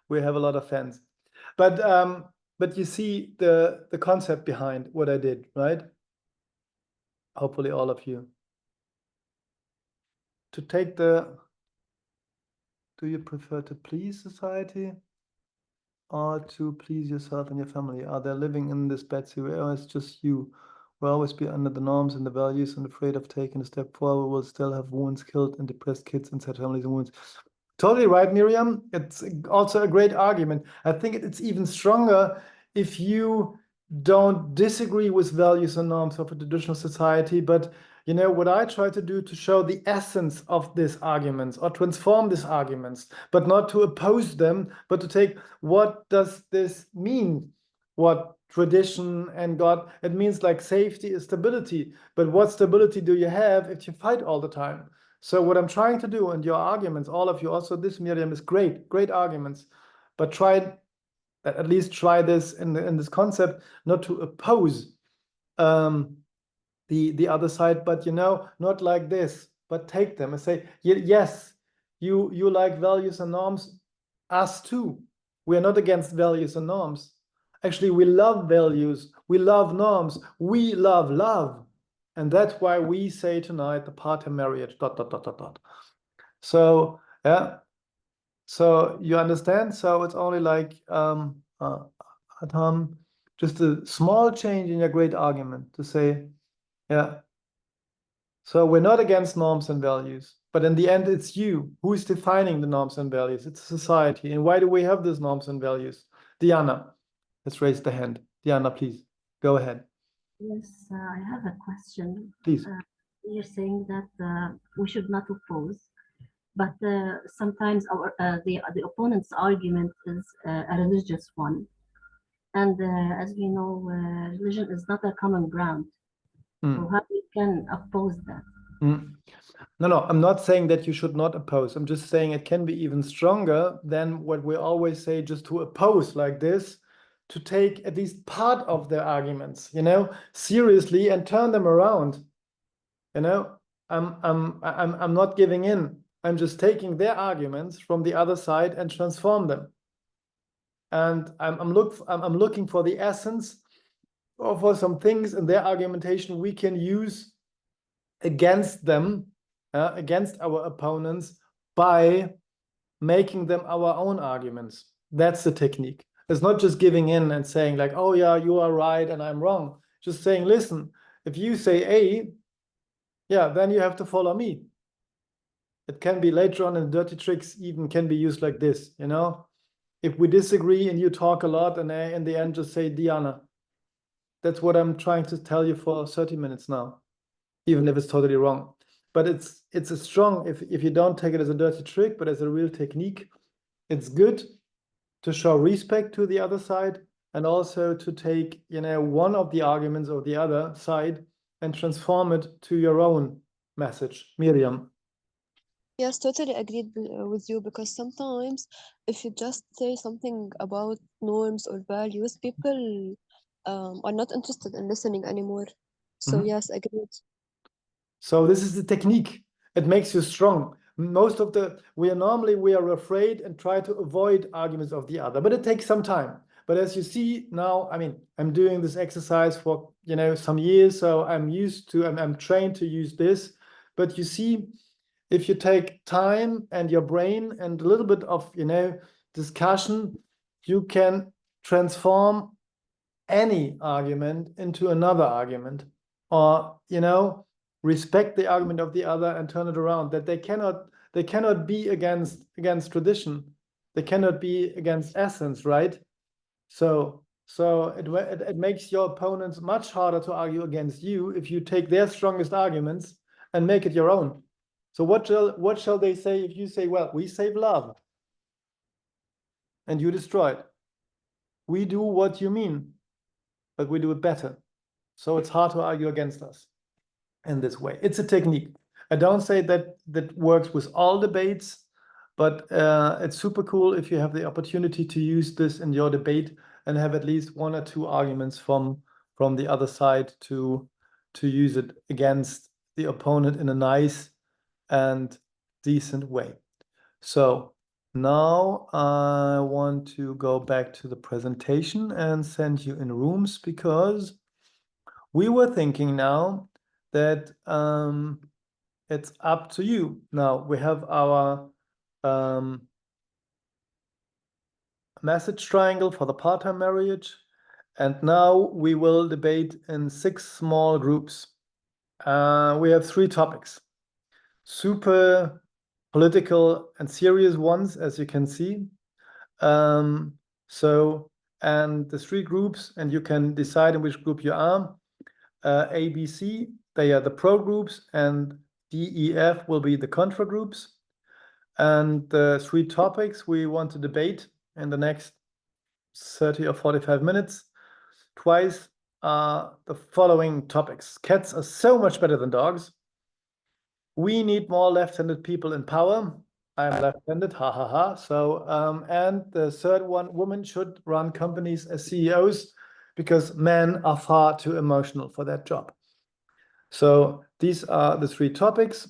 We have a lot of fans. But you see the concept behind what I did, right? Hopefully all of you. To take do you prefer to please society or to please yourself and your family? Are they living in this bad situation, or it's just you? Will always be under the norms and the values and afraid of taking a step forward. Will still have wounds, killed and depressed kids inside families and wounds. Totally right, Miriam. It's also a great argument. I think it's even stronger if you don't disagree with values and norms of a traditional society, but you know what I try to do to show the essence of these arguments or transform these arguments, but not to oppose them, but to take what does this mean? What tradition and God, it means like safety is stability, but what stability do you have if you fight all the time? So what I'm trying to do, and your arguments, all of you, also this, Miriam, is great arguments, but at least try this in this concept, not to oppose the other side, but you know, not like this, but take them and say, yes, you like values and norms, us too. We are not against values and norms. Actually, we love values, we love norms, we love love. And that's why we say tonight the part-time marriage, ... So, yeah. So you understand? So it's only like just a small change in your great argument to say, yeah. So we're not against norms and values, but in the end, it's you who is defining the norms and values. It's society. And why do we have these norms and values? Diana, let's raise the hand. Diana, please go ahead. Yes, I have a question. Please. You're saying that we should not oppose, but sometimes the opponent's argument is a religious one, and as we know, religion is not a common ground. So how we can oppose that? No, I'm not saying that you should not oppose. I'm just saying it can be even stronger than what we always say, just to oppose like this, to take at least part of their arguments, you know, seriously and turn them around. You know, I'm not giving in. I'm just taking their arguments from the other side and transform them. And I'm looking for the essence or for some things in their argumentation we can use against them, against our opponents, by making them our own arguments. That's the technique. It's not just giving in and saying like, oh yeah, you are right and I'm wrong. Just saying, listen, if you say A, yeah, then you have to follow me. It can be later on in dirty tricks even can be used like this, you know? If we disagree and you talk a lot and I, in the end, just say, Diana. That's what I'm trying to tell you for 30 minutes now, even if it's totally wrong. But it's a strong, if you don't take it as a dirty trick, but as a real technique, it's good to show respect to the other side and also to take, you know, one of the arguments of the other side and transform it to your own message. Miriam. Yes, totally agreed with you, because sometimes if you just say something about norms or values, people are not interested in listening anymore. So yes, agreed. So this is the technique. It makes you strong. Most of we are afraid and try to avoid arguments of the other, but it takes some time. But as you see now, I mean, I'm doing this exercise for, you know, some years, so I'm trained to use this. But you see, if you take time and your brain and a little bit of, you know, discussion, you can transform any argument into another argument, or, you know, respect the argument of the other and turn it around. That they cannot be against tradition. They cannot be against essence, right? So it makes your opponents much harder to argue against you if you take their strongest arguments and make it your own. So what shall they say if you say, well, we save love and you destroy it? We do what you mean, but we do it better. So it's hard to argue against us in this way. It's a technique. I don't say that works with all debates, but it's super cool if you have the opportunity to use this in your debate and have at least one or two arguments from the other side to use it against the opponent in a nice and decent way. So now I want to go back to the presentation and send you in rooms, because we were thinking now that it's up to you. Now we have our message triangle for the part-time marriage, and now we will debate in 6 small groups. We have 3 topics, super political and serious ones, as you can see. And the 3 groups, and you can decide in which group you are. A, B, C, they are the pro groups, and D, E, F will be the contra groups. And the 3 topics we want to debate in the next 30 or 45 minutes twice are the following topics. Cats are so much better than dogs. We need more left-handed people in power. I'm left-handed, ha ha ha. So, and the third one, women should run companies as CEOs because men are far too emotional for that job. So these are the 3 topics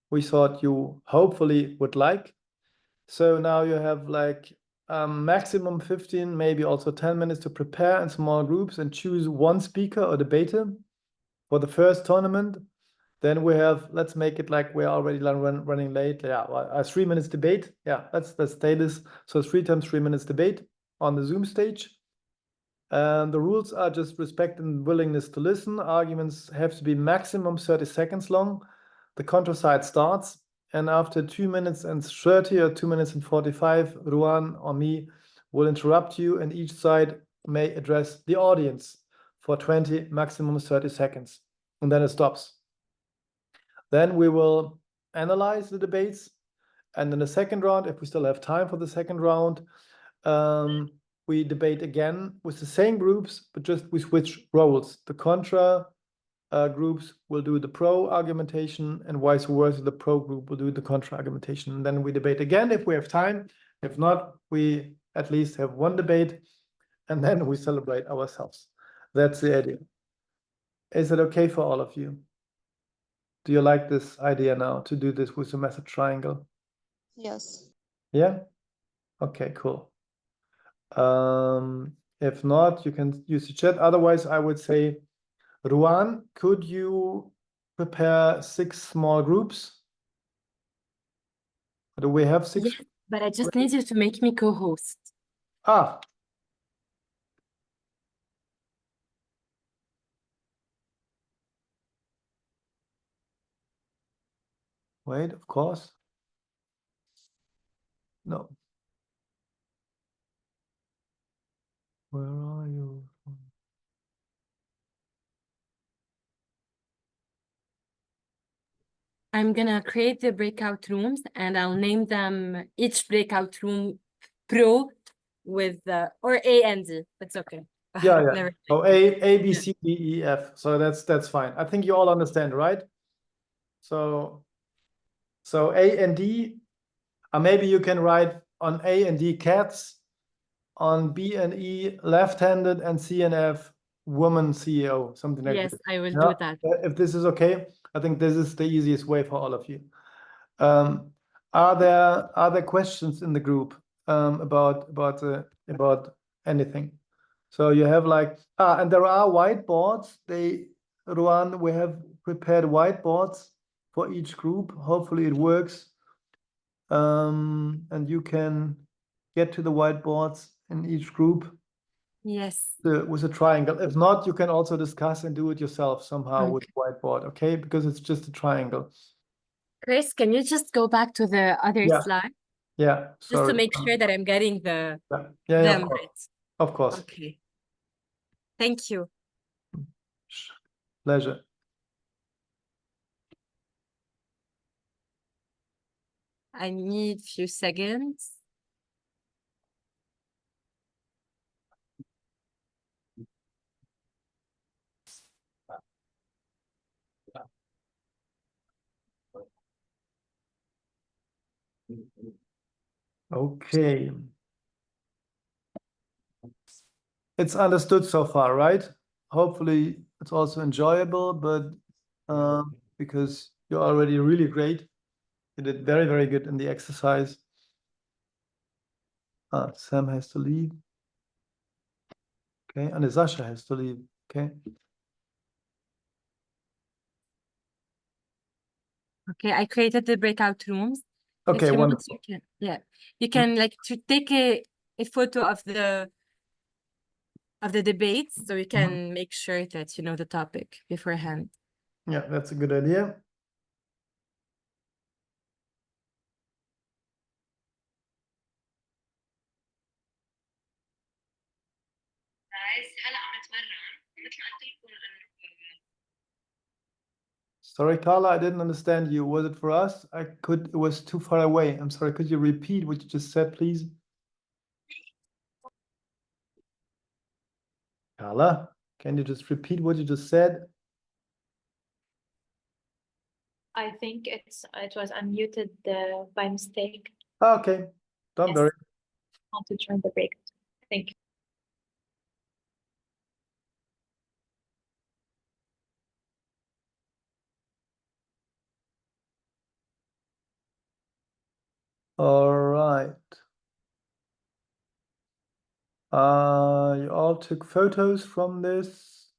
we thought you hopefully would like. So now you have like maximum 15, maybe also 10 minutes to prepare in small groups and choose one speaker or debater for the first tournament. Then we have, let's make it like we're already running late. Yeah, well, 3 minutes debate. Yeah, let's stay this. So 3 times 3 minutes debate on the Zoom stage. And the rules are just respect and willingness to listen. Arguments have to be maximum 30 seconds long. The contra side starts. And after 2 minutes and 30 or 2 minutes and 45, Rowan or me will interrupt you, and each side may address the audience for 20, maximum 30 seconds. And then it stops. Then we will analyze the debates. And in the second round, if we still have time for the second round, we debate again with the same groups, but just we switch roles. The contra groups will do the pro argumentation, and vice versa, the pro group will do the contra argumentation. And then we debate again if we have time. If not, we at least have one debate, and then we celebrate ourselves. That's the idea. Is it okay for all of you? Do you like this idea now to do this with the message triangle? Yes. Yeah? Okay, cool. If not, you can use the chat. Otherwise, I would say, Rowan, could you prepare 6 small groups? Do we have 6? Yes, but I just need you to make me co-host. Ah. Wait, of course. No. Where are you? I'm gonna create the breakout rooms, and I'll name them each breakout room pro with or A and D. That's okay. Yeah. Never. So A, B, C, D, E, F. So that's fine. I think you all understand, right? So A and D, maybe you can write on A and D cats, on B and E left-handed, and C and F woman CEO, something like Yes, this. I will do that. If this is okay, I think this is the easiest way for all of you. Are there questions in the group about anything? So you have like and there are whiteboards. Rowan, we have prepared whiteboards for each group. Hopefully it works. And you can get to the whiteboards in each group. Yes. with a triangle. If not, you can also discuss and do it yourself somehow with Okay. whiteboard, okay? Because it's just a triangle. Chris, can you just go back to the other Yeah. slide? Yeah, Just to sorry. make sure that I'm getting the Yeah, them of course. right. Of course. Okay. Thank you. Pleasure. I need few seconds. Okay. It's understood so far, right? Hopefully it's also enjoyable, but because you're already really great. You did very, very good in the exercise. Sam has to leave. Okay, and Sasha has to leave. Okay. Okay, I created the breakout rooms. Okay, If you want, wonderful. you can, yeah, you can like to take a photo of the debates, so you can make sure that you know the topic beforehand. Yeah, that's a good idea. Sorry, Carla, I didn't understand you. Was it for us? It was too far away. I'm sorry. Could you repeat what you just said, please? Carla, can you just repeat what you just said? I think it was unmuted by mistake. Okay, don't worry. I want to join the break. Thank you. All right. You all took photos from this.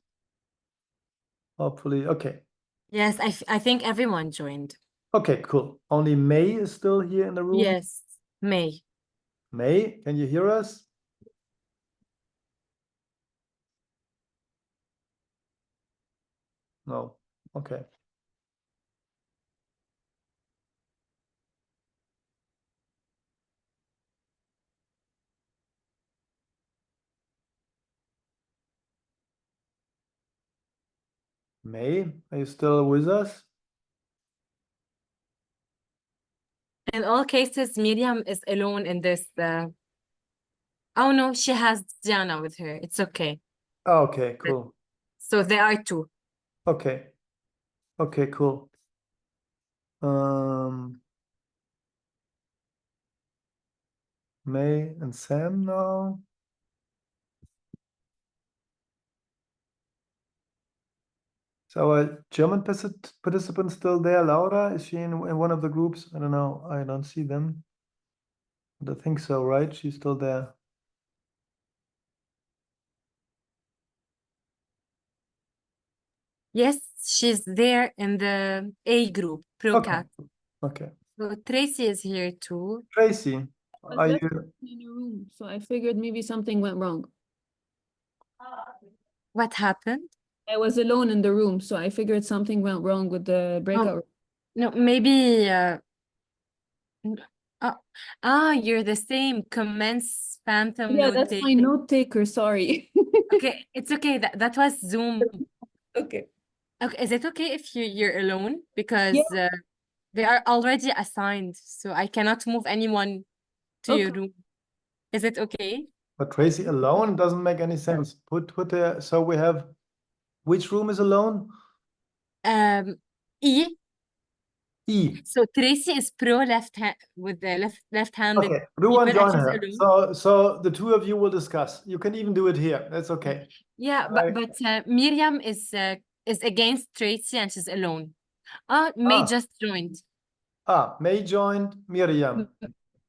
Hopefully, okay. Yes, I think everyone joined. Okay, cool. Only May is still here in the room. Yes, May. May, can you hear us? No. Okay. May, are you still with us? In all cases, Miriam is alone in this. Oh no, she has Diana with her. It's okay. Okay, cool. So there are two. Okay. Okay, cool. May and Sam now. Is our German participant still there? Laura, is she in one of the groups? I don't know. I don't see them. But I think so, right? She's still there. Yes, she's there in the A group, ProCat. Okay. So Tracy is here too. Tracy, I was are left you? in a room, so I figured maybe something went wrong. What happened? I was alone in the room, so I figured something went wrong with the breakout room. No, maybe you're the same commence phantom Yeah, note that's my taker. note taker, sorry. Okay, it's okay. That was Zoom. Okay. Okay, is it okay if you're alone? Because Yeah. they are already assigned, so I cannot move anyone to your room. Is it okay? But Tracy alone doesn't make any sense. Put there. So we have which room is alone? E. E. So Tracy is pro left hand with the left-handed Okay, Rowan, people, and join she's her. alone. So the two of you will discuss. You can even do it here. That's okay. Yeah, but Miriam is against Tracy and she's alone. May just joined. May joined Miriam.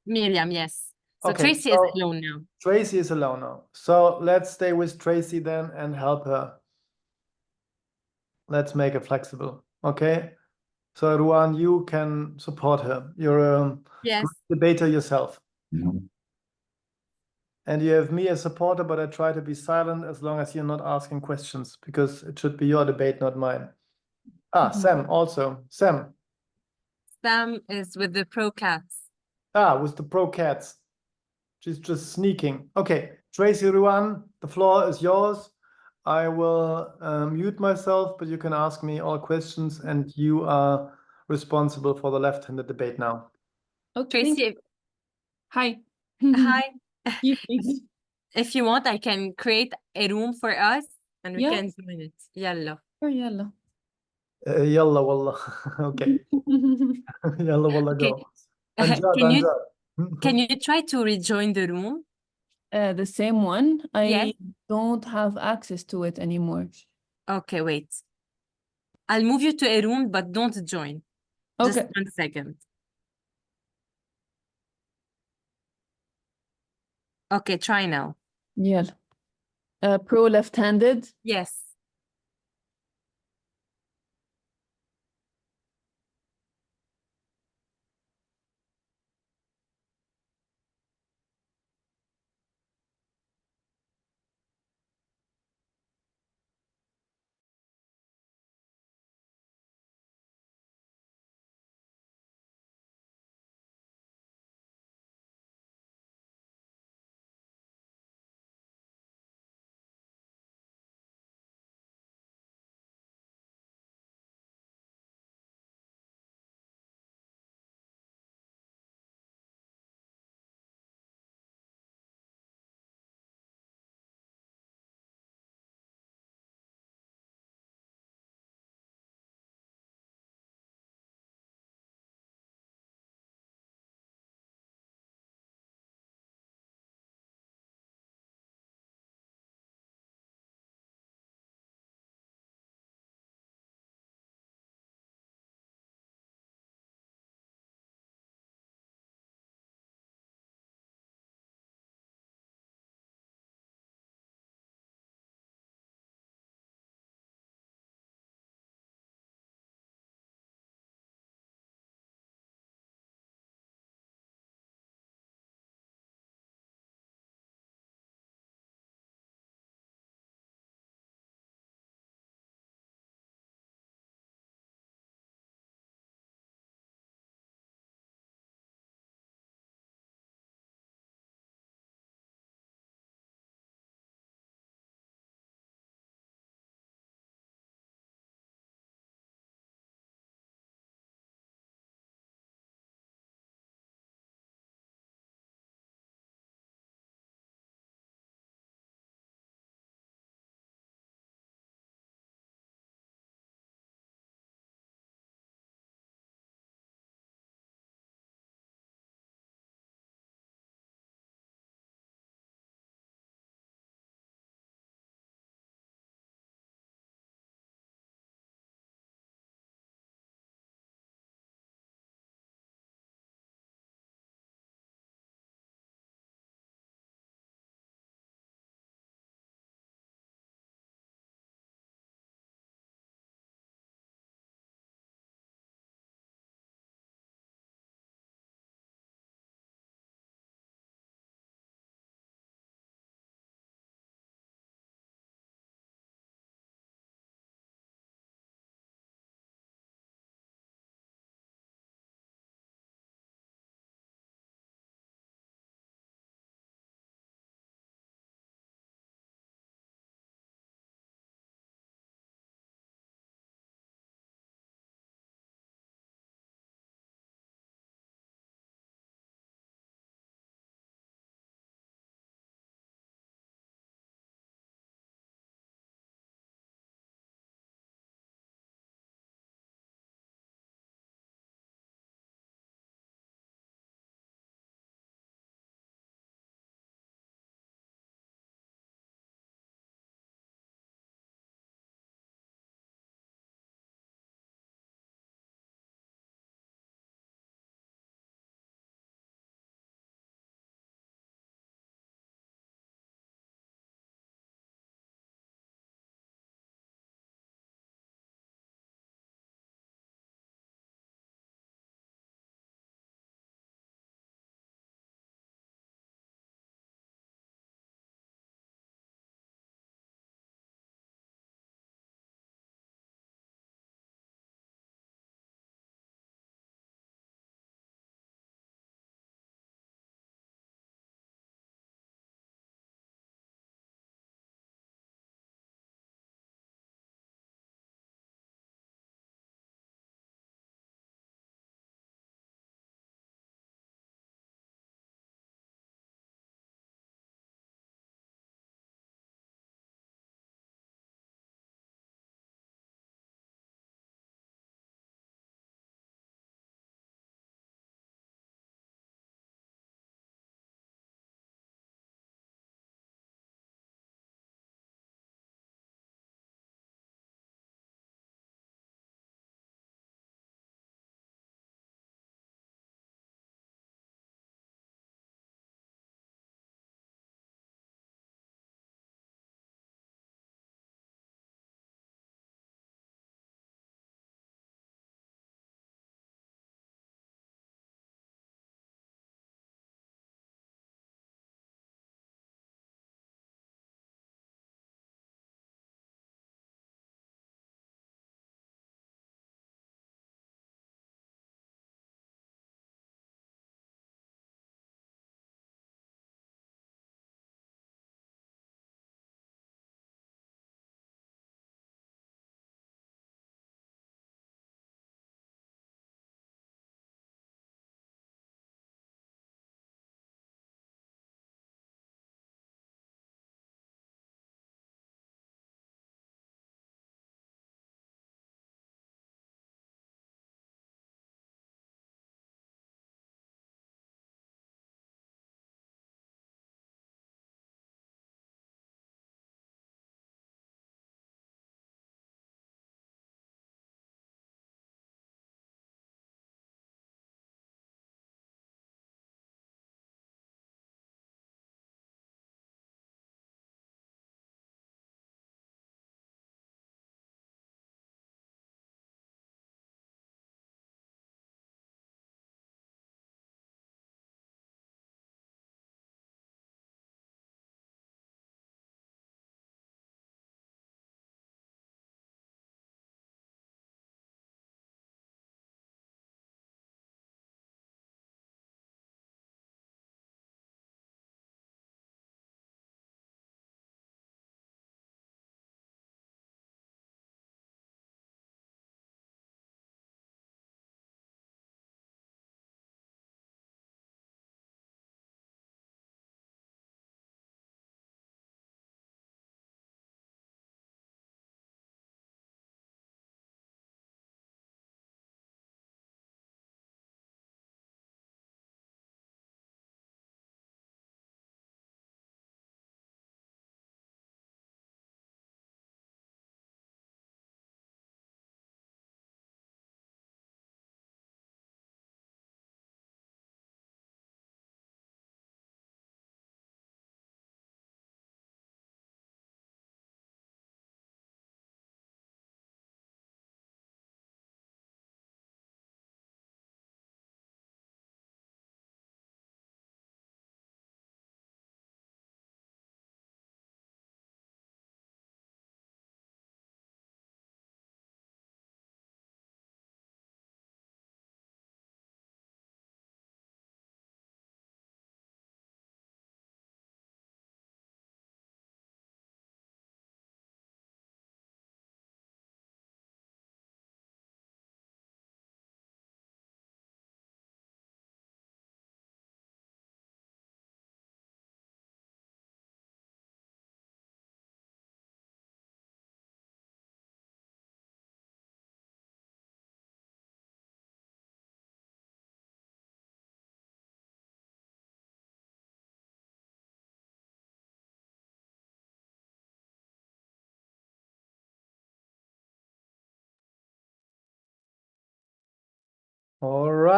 Miriam, yes. So Okay, Tracy is alone now. Tracy is alone now. So let's stay with Tracy then and help her. Let's make it flexible. Okay. So Ruan, you can support her. You're a Yes. debater yourself. And you have me as supporter, but I try to be silent as long as you're not asking questions, because it should be your debate, not mine. Sam also. Sam. Sam is with the pro cats. With the pro cats. She's just sneaking. Okay, Tracy Ruan, the floor is yours. I will mute myself, but you can ask me all questions, and you are responsible for the left-handed debate now. Okay. Tracy, Hi. hi. Evening. If you want, I can create a room for us and we Yeah. can join it. Yalla. Oh, yalla. Yalla wallah. Okay. Yalla wallah, Okay. go. Anjad, Can you Anjad. try to rejoin the room? The same one. Yes. I don't have access to it anymore. Okay, wait. I'll move you to a room, but don't join. Just Okay. 1 second. Okay, try now. Yeah. Pro left-handed. Yes.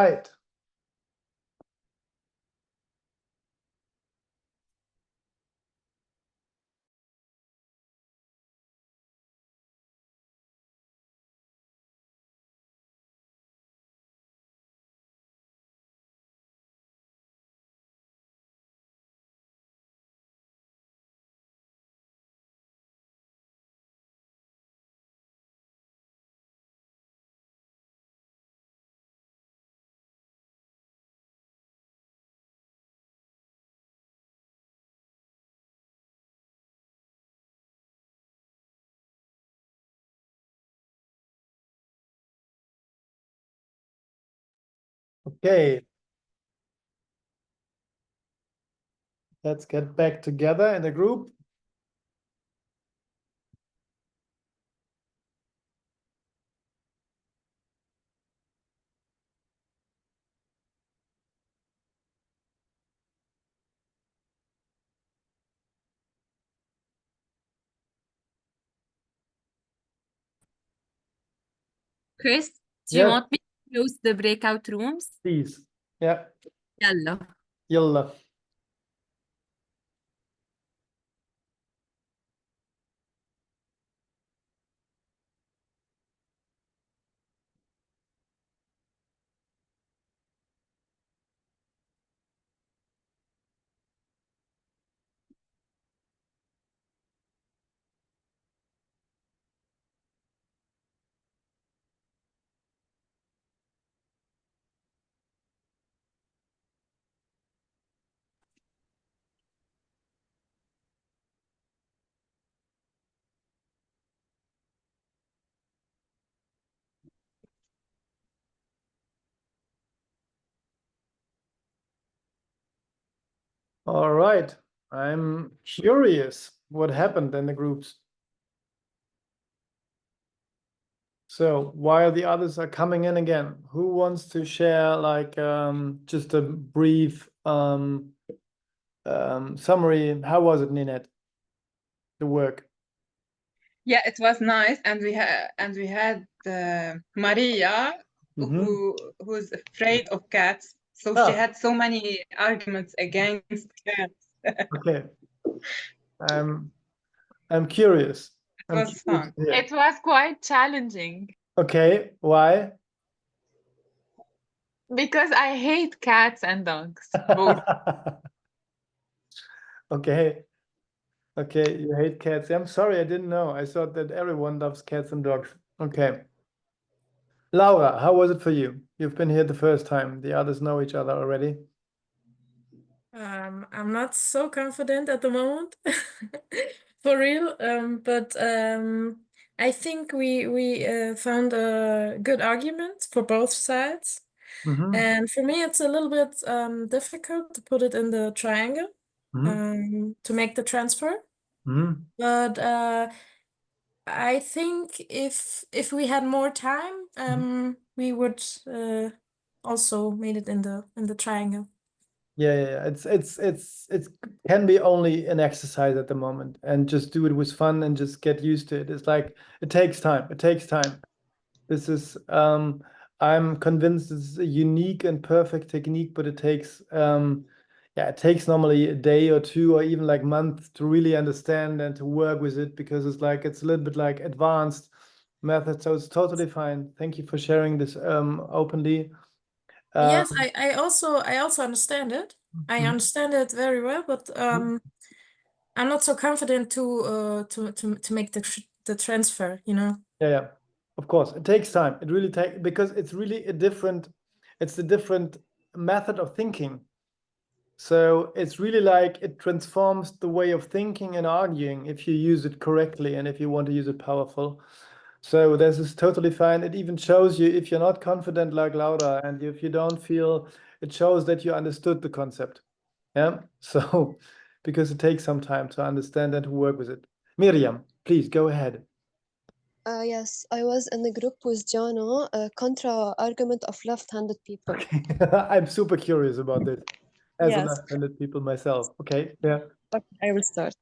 right. Okay. Let's get back together in the group. Chris, do you Yes, want me to close the breakout rooms? please. Yeah. Yalla. Yalla. All right. I'm curious what happened in the groups. So while the others are coming in again, who wants to share like just a brief summary? How was it, Ninette? The work? Yeah, it was nice, and we had Maria, who's afraid of cats, so she had so many arguments against cats. Okay. I'm curious. It was fun. It was quite challenging Okay, why? because I hate cats and dogs, both. Okay. Okay, you hate cats. I'm sorry, I didn't know. I thought that everyone loves cats and dogs. Okay. Laura, how was it for you? You've been here the first time. The others know each other already. I'm not so confident at the moment, for real. But I think we found a good argument for both sides. And for me, it's a little bit difficult to put it in the triangle to make the transfer. But I think if we had more time, we would also made it in the triangle. Yeah. It can be only an exercise at the moment, and just do it with fun and just get used to it. It's like it takes time. It takes time. This is I'm convinced this is a unique and perfect technique, but it takes it takes normally a day or two or even like months to really understand and to work with it, because it's a little bit like advanced method. So it's totally fine. Thank you for sharing this openly. Yes, I also understand it. I understand it very well, but I'm not so confident to make the transfer, you know. Yeah. Of course, it takes time. It really takes, because it's really a different method of thinking. So it's really like it transforms the way of thinking and arguing if you use it correctly and if you want to use it powerful. So this is totally fine. It even shows you if you're not confident like Laura, and if you don't feel, it shows that you understood the concept. Yeah. So because it takes some time to understand and to work with it. Miriam, please go ahead. Yes, I was in the group with Jano, contra argument of left-handed people. I'm super curious about this as a Yes. left-handed people myself. Okay, yeah. Okay, I will start.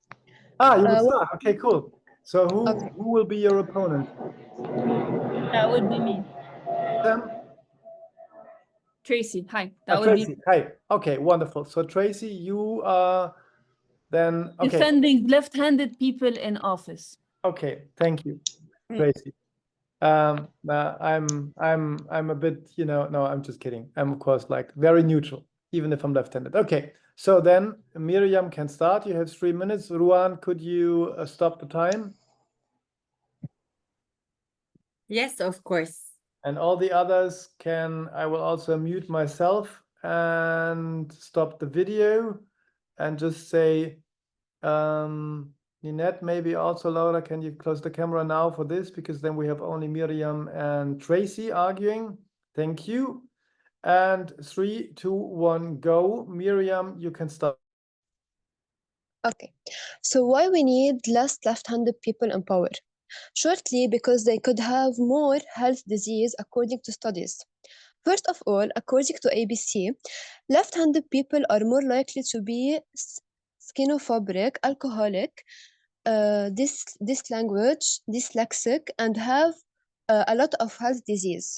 You will start. Okay, cool. So who will be your opponent? That would be me. Sam? Tracy, hi. That would be Tracy, hi. Okay, wonderful. So Tracy, you are then okay. defending left-handed people in office. Okay, thank you, Tracy. I'm a bit, you know, no, I'm just kidding. I'm of course like very neutral, even if I'm left-handed. Okay, so then Miriam can start. You have 3 minutes. Rowan, could you stop the time? Yes, of course. And all the others can, I will also mute myself and stop the video and just say, Ninette, maybe also Laura, can you close the camera now for this? Because then we have only Miriam and Tracy arguing. Thank you. And 3, 2, 1, go. Miriam, you can start. Okay, so why we need less left-handed people in power? Shortly, because they could have more health disease according to studies. First of all, according to ABC, left-handed people are more likely to be schizophrenic, alcoholic, language, dyslexic, and have a lot of health disease,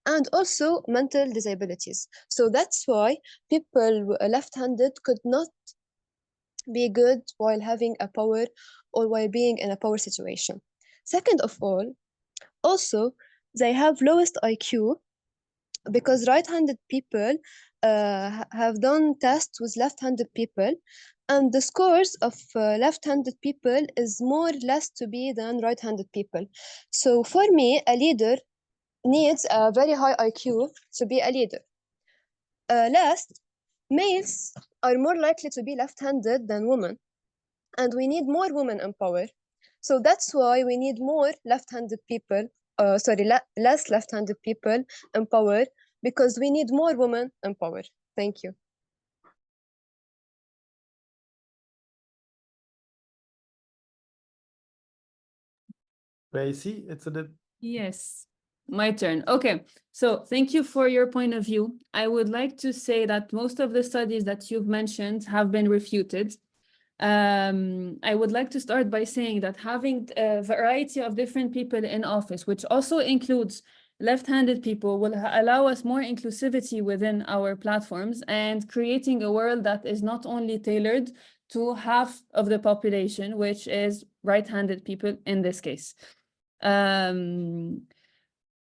and also mental disabilities. So that's why people left-handed could not be good while having a power or while being in a power situation. Second of all, also, they have lowest IQ because right-handed people have done tests with left-handed people, and the scores of left-handed people is more or less to be than right-handed people. So for me, a leader needs a very high IQ to be a leader. Last, males are more likely to be left-handed than women, and we need more women in power. So that's why we need more left-handed people, less left-handed people in power, because we need more women in power. Thank you. Tracy, it's a bit. Yes, my turn. Okay, so thank you for your point of view. I would like to say that most of the studies that you've mentioned have been refuted. I would like to start by saying that having a variety of different people in office, which also includes left-handed people, will allow us more inclusivity within our platforms and creating a world that is not only tailored to half of the population, which is right-handed people in this case.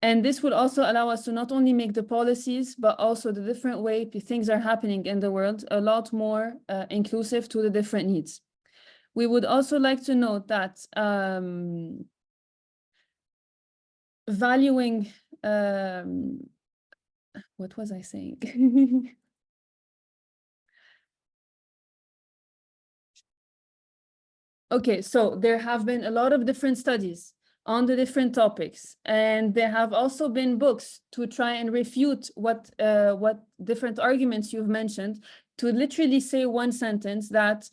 And this will also allow us to not only make the policies, but also the different way things are happening in the world a lot more inclusive to the different needs. We would also like to note that valuing, what was I saying? Okay, so there have been a lot of different studies on the different topics, and there have also been books to try and refute what different arguments you've mentioned, to literally say one sentence that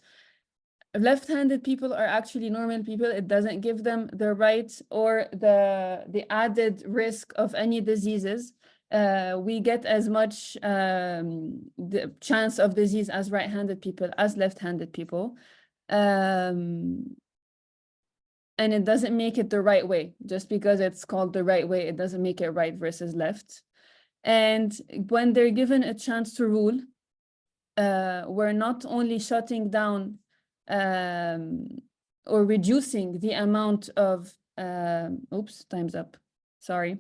left-handed people are actually normal people. It doesn't give them the right or the added risk of any diseases. We get as much the chance of disease as right-handed people as left-handed people. And it doesn't make it the right way. Just because it's called the right way, it doesn't make it right versus left. And when they're given a chance to rule, we're not only shutting down or reducing the amount of, oops, time's up, sorry.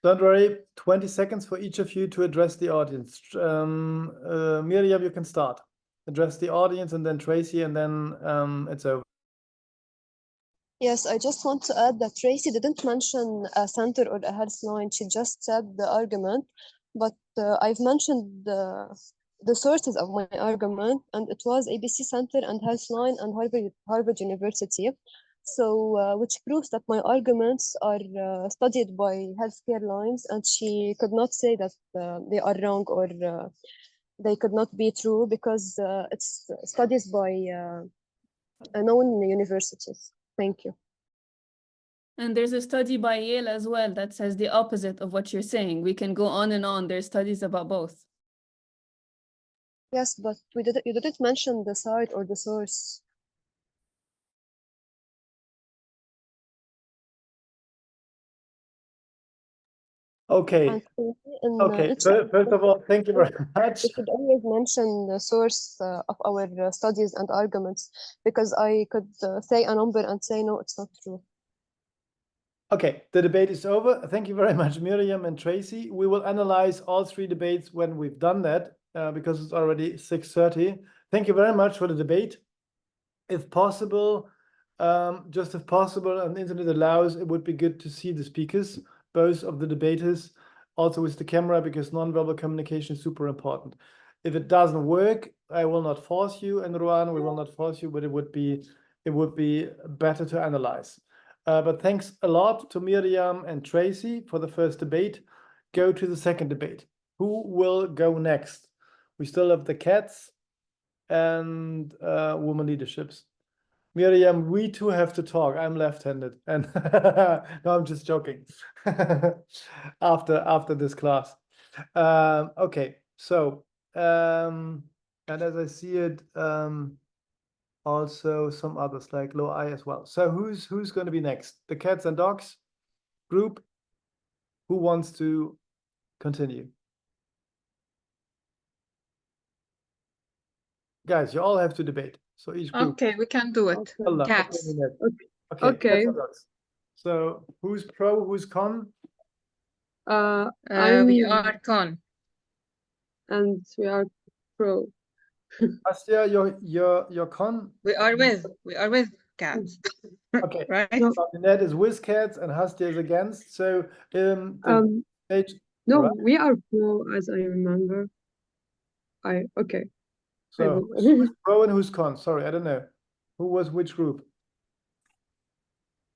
Don't worry, 20 seconds for each of you to address the audience. Miriam, you can start. Address the audience, and then Tracy, and then it's over. Yes, I just want to add that Tracy didn't mention a center or a health line. She just said the argument, but I've mentioned the sources of my argument, and it was ABC Center and Healthline and Harvard University. So, which proves that my arguments are studied by healthcare lines, and she could not say that they are wrong or they could not be true because it's studies by known universities. Thank you. And there's a study by Yale as well that says the opposite of what you're saying. We can go on and on. There's studies about both. Yes, but you didn't mention the site or the source. Okay. And in Okay. each First of all, thank you very much. we should always mention the source of our studies and arguments, because I could say a number and say, no, it's not true. Okay, the debate is over. Thank you very much, Miriam and Tracy. We will analyze all three debates when we've done that, because it's already 6:30. Thank you very much for the debate. If possible, just if possible, and the internet allows, it would be good to see the speakers, both of the debaters, also with the camera, because nonverbal communication is super important. If it doesn't work, I will not force you, and Rowan, we will not force you, but it would be better to analyze. But thanks a lot to Miriam and Tracy for the first debate. Go to the second debate. Who will go next? We still have the cats and women leaderships. Miriam, we too have to talk. I'm left-handed, and no, I'm just joking. After this class, okay. So, and as I see it, also some others like Low I as well. So who's going to be next? The cats and dogs group. Who wants to continue? Guys, you all have to debate. So each group. Okay, we can do it. Allah, Cats. Okay. Okay. Cats and dogs. So who's pro? Who's con? We I'm are con. and we are pro. Astia, you're con. We are with cats. Okay. Right? No, So Ned is with cats and Hastia is against. So the stage. no, Right. we are pro, as I remember. Okay. So who's pro and who's con? Sorry, I don't know. Who was which group?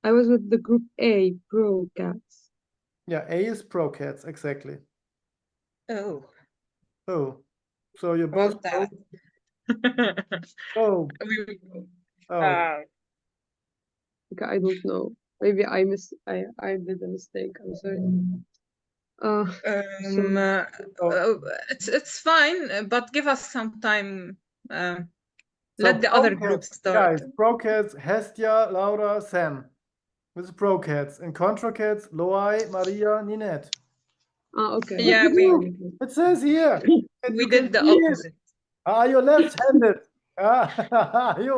I was with the group A, pro cats. Yeah, A is pro cats, exactly. Oh, Oh, so you're both about that. Oh, We- oh. Okay, I don't know. Maybe I did a mistake. I'm sorry. It's fine, but give us some time. So Let the pro other cats, groups start. Guys, pro cats, Hestia, Laura, Sam. This is pro cats. And contra cats, Loai, Maria, Ninette. Okay. Yeah, It says here. And we you can did the see it. opposite. You're left-handed. You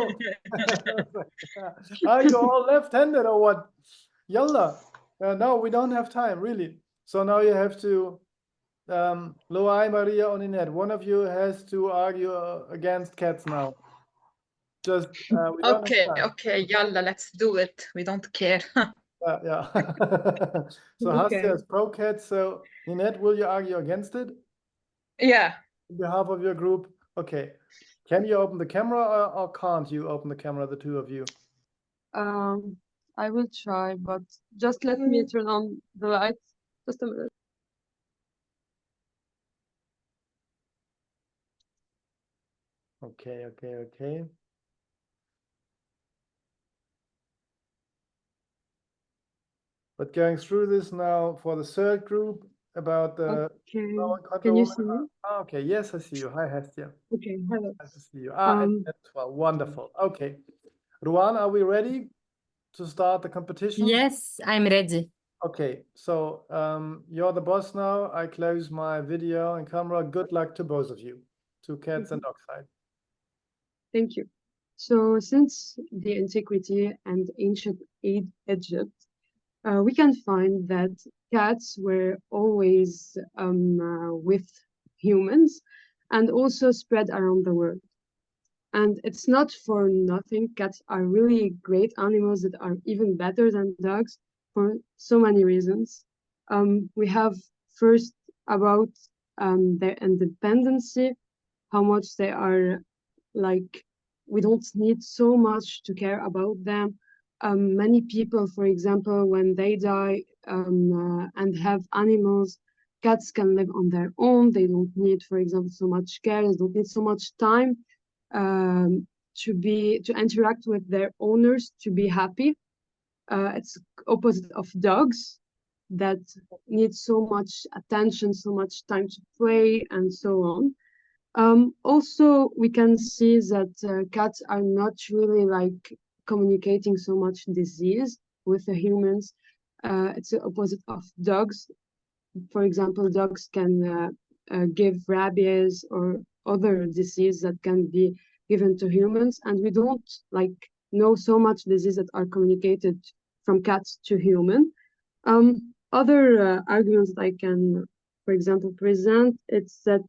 are you all left-handed or what? Yalla. No, we don't have time, really. So now you have to Loai, Maria, or Ninette. One of you has to argue against cats now. Just we don't Okay, have time. okay, yalla, let's do it. We don't care. Yeah. So Okay. Hastia is pro cat. So Ninette, will you argue against it Yeah. on behalf of your group? Okay. Can you open the camera or can't you open the camera, the two of you? I will try, but just let me turn on the lights. Just a minute. Okay. But going through this now for the third group about the Okay. contra Can you woman. see me? Okay, yes, I see you. Hi, Hestia. Okay, hello. Nice to see you. And Ninette as well. Wonderful. Okay. Ruan, are we ready to start the competition? Yes, I'm ready. Okay, so you're the boss now. I close my video and camera. Good luck to both of you, to cats and dog side. Thank you. So since the antiquity and ancient Egypt, we can find that cats were always with humans and also spread around the world. And it's not for nothing. Cats are really great animals that are even better than dogs for so many reasons. We have first about their independency, how much they are like, we don't need so much to care about them. Many people, for example, when they die and have animals, cats can live on their own. They don't need, for example, so much care. They don't need so much time to interact with their owners to be happy. It's opposite of dogs that need so much attention, so much time to play, and so on. Also, we can see that cats are not really like communicating so much disease with the humans. It's the opposite of dogs. for example, dogs can give rabies or other disease that can be given to humans, and we don't like know so much diseases that are communicated from cats to human. Other arguments that I can, for example, present, it's that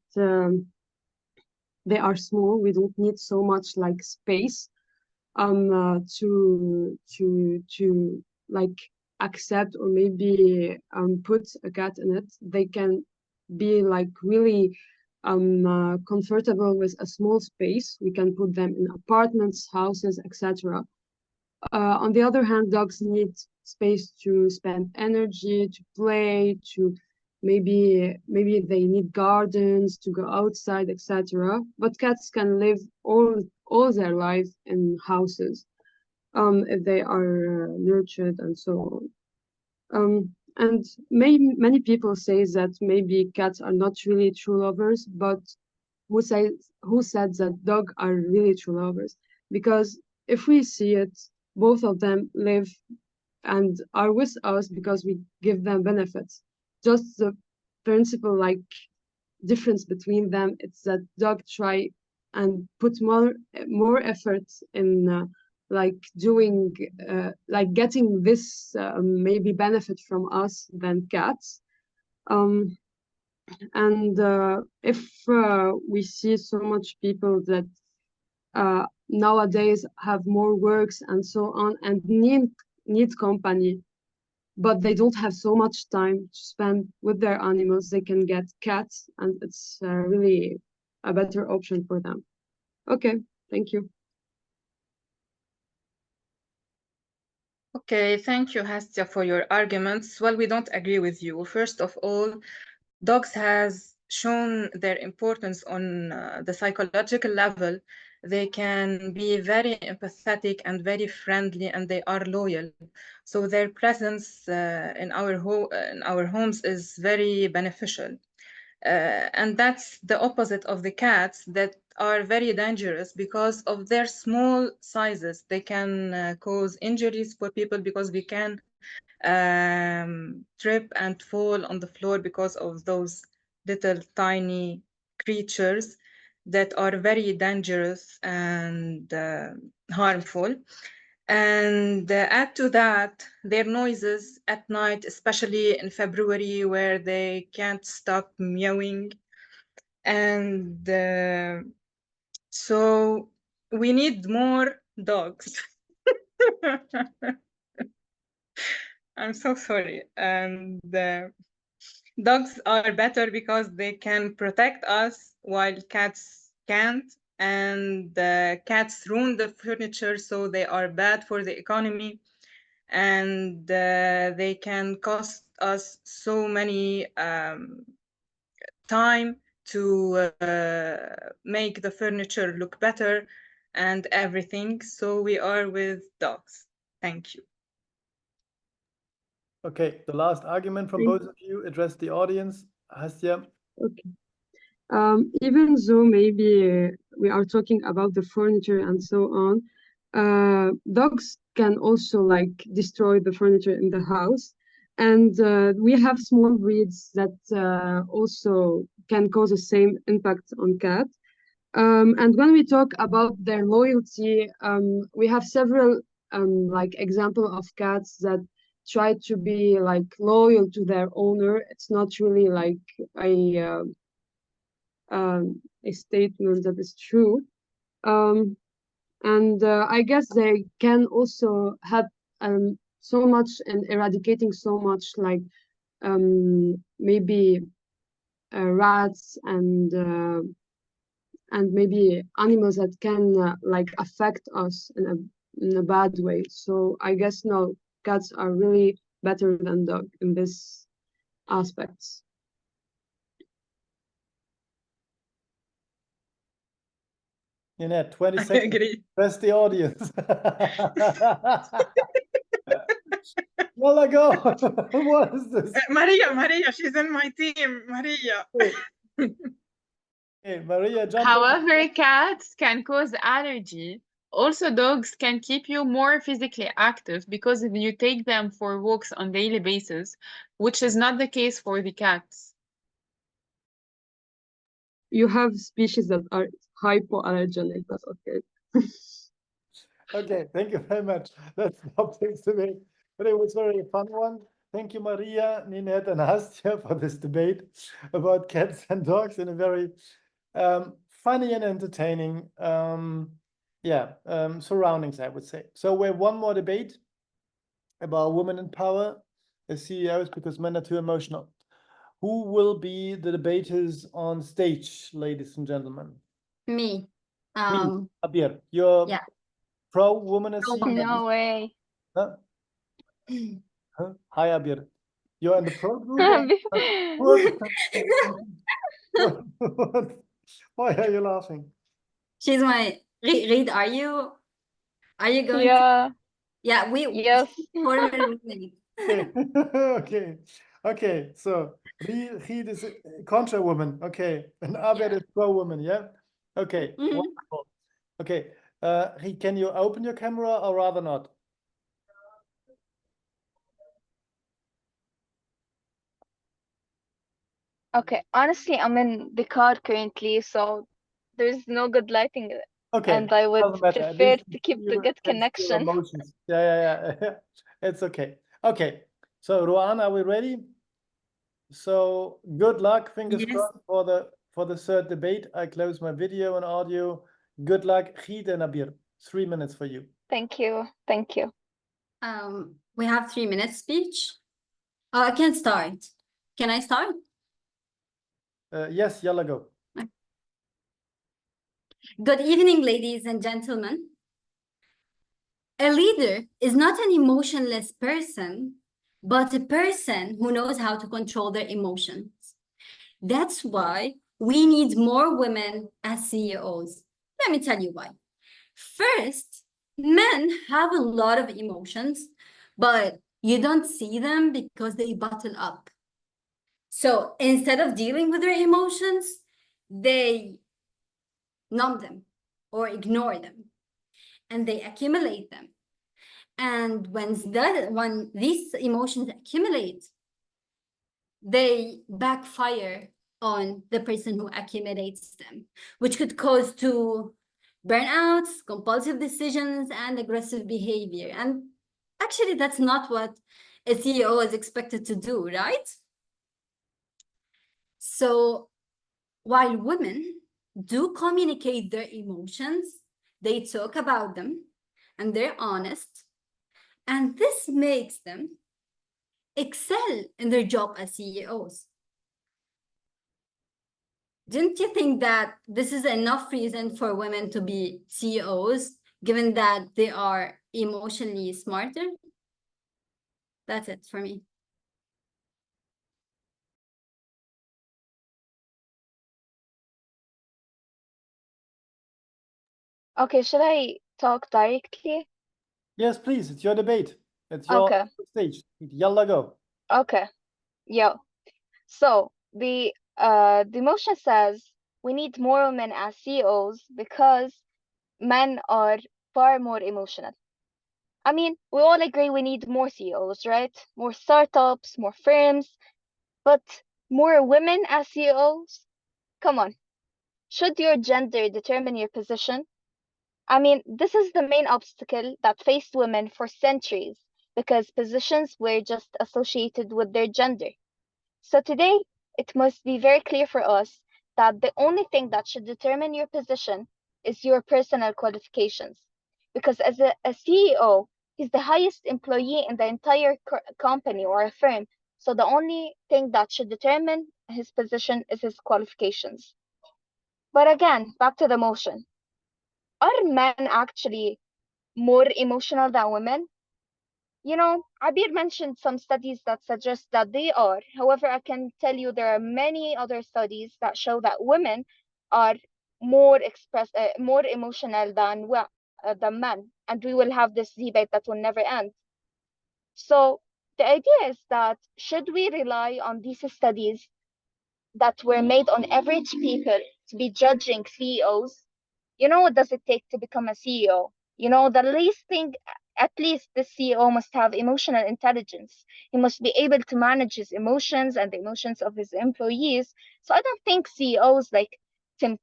they are small. We don't need so much like space to like accept or maybe put a cat in it. They can be like really comfortable with a small space. We can put them in apartments, houses, etc. On the other hand, dogs need space to spend energy, to play, to maybe they need gardens to go outside, etc. But cats can live all their life in houses if they are nurtured and so on. And many people say that maybe cats are not really true lovers, but who said that dogs are really true lovers? Because if we see it, both of them live and are with us because we give them benefits. Just the principle like difference between them, it's that dog try and put more effort in like doing like getting this maybe benefit from us than cats. And if we see so much people that nowadays have more works and so on and need company, but they don't have so much time to spend with their animals, they can get cats, and it's really a better option for them. Okay, thank you. Okay, thank you, Hastia, for your arguments. Well, we don't agree with you. First of all, dogs has shown their importance on the psychological level. They can be very empathetic and very friendly, and they are loyal. So their presence in our homes is very beneficial. And that's the opposite of the cats that are very dangerous because of their small sizes. They can cause injuries for people because we can trip and fall on the floor because of those little tiny creatures that are very dangerous and harmful. And add to that their noises at night, especially in February, where they can't stop meowing. And so we need more dogs. I'm so sorry. And dogs are better because they can protect us while cats can't. And cats ruin the furniture, so they are bad for the economy. And they can cost us so many time to make the furniture look better and everything. So we are with dogs. Thank you. Okay, the last argument from both of you addressed the audience. Hastia. Okay. Even though maybe we are talking about the furniture and so on, dogs can also like destroy the furniture in the house. And we have small breeds that also can cause the same impact on cats. And when we talk about their loyalty, we have several like example of cats that try to be like loyal to their owner. It's not really like a statement that is true. And I guess they can also have so much in eradicating so much like maybe rats and maybe animals that can like affect us in a bad way. So I guess no, cats are really better than dogs in this aspects. Ninette, 20 seconds. Agree. Press the audience. Well, I go. What is this? Maria, she's in my team. Maria. Hey, Maria, jump in. However, cats can cause allergy Also, dogs can keep you more physically active because you take them for walks on daily basis, which is not the case for the cats. You have species that are hypoallergenic. That's okay. Okay, thank you very much. That's not things to me, but it was very fun one. Thank you, Maria, Ninette, and Hastia for this debate about cats and dogs in a very funny and entertaining surroundings, I would say. So we have one more debate about women in power as CEOs because men are too emotional. Who will be the debaters on stage, ladies and gentlemen? Me. Abir, you're Yeah. pro woman as CEO? No way. Huh? Huh? Hi, Abir. You're in the pro group? Why are you laughing? She's my Reed. Are you going? Yeah. Yeah, Yes. former roommate. Okay. So Reed is a contra woman. Okay, and Abir is pro woman. Yeah. Okay. Wonderful. Okay. Reed, can you open your camera or rather not? Okay. Honestly, I'm in the car currently, so there's no good lighting. Okay. And I would Doesn't matter. At prefer least to keep the you good can see your connection. emotions. Yeah. It's okay. Okay. So Rowan, are we ready? So good luck. Fingers Yes. crossed for the third debate. I close my video and audio. Good luck, Reed and Abir. 3 minutes for you. Thank you. Thank you. We have 3 minutes speech. Oh, I can start. Can I start? Yes, yalla go. Good evening, ladies and gentlemen. A leader is not an emotionless person, but a person who knows how to control their emotions. That's why we need more women as CEOs. Let me tell you why. First, men have a lot of emotions, but you don't see them because they bottle up. So instead of dealing with their emotions, they numb them or ignore them, and they accumulate them. And when these emotions accumulate, they backfire on the person who accumulates them, which could cause to burnouts, compulsive decisions, and aggressive behavior. And actually, that's not what a CEO is expected to do, right? So while women do communicate their emotions, they talk about them, and they're honest, and this makes them excel in their job as CEOs. Didn't you think that this is enough reason for women to be CEOs, given that they are emotionally smarter? That's it for me. Okay, should I talk directly? Yes, please. It's your debate. It's your Okay. stage. Yalla go. Okay. Yeah. So the motion says we need more women as CEOs because men are far more emotional. I mean, we all agree we need more CEOs, right? More startups, more firms, but more women as CEOs? Come on. Should your gender determine your position? I mean, this is the main obstacle that faced women for centuries because positions were just associated with their gender. So today, it must be very clear for us that the only thing that should determine your position is your personal qualifications. Because as a CEO, he's the highest employee in the entire company or a firm. So the only thing that should determine his position is his qualifications. But again, back to the motion. Are men actually more emotional than women? You know, Abir mentioned some studies that suggest that they are. However, I can tell you there are many other studies that show that women are more emotional than men, and we will have this debate that will never end. So the idea is that should we rely on these studies that were made on average people to be judging CEOs? You know, what does it take to become a CEO? You know, the least thing, at least the CEO must have emotional intelligence. He must be able to manage his emotions and the emotions of his employees. So I don't think CEOs like Tim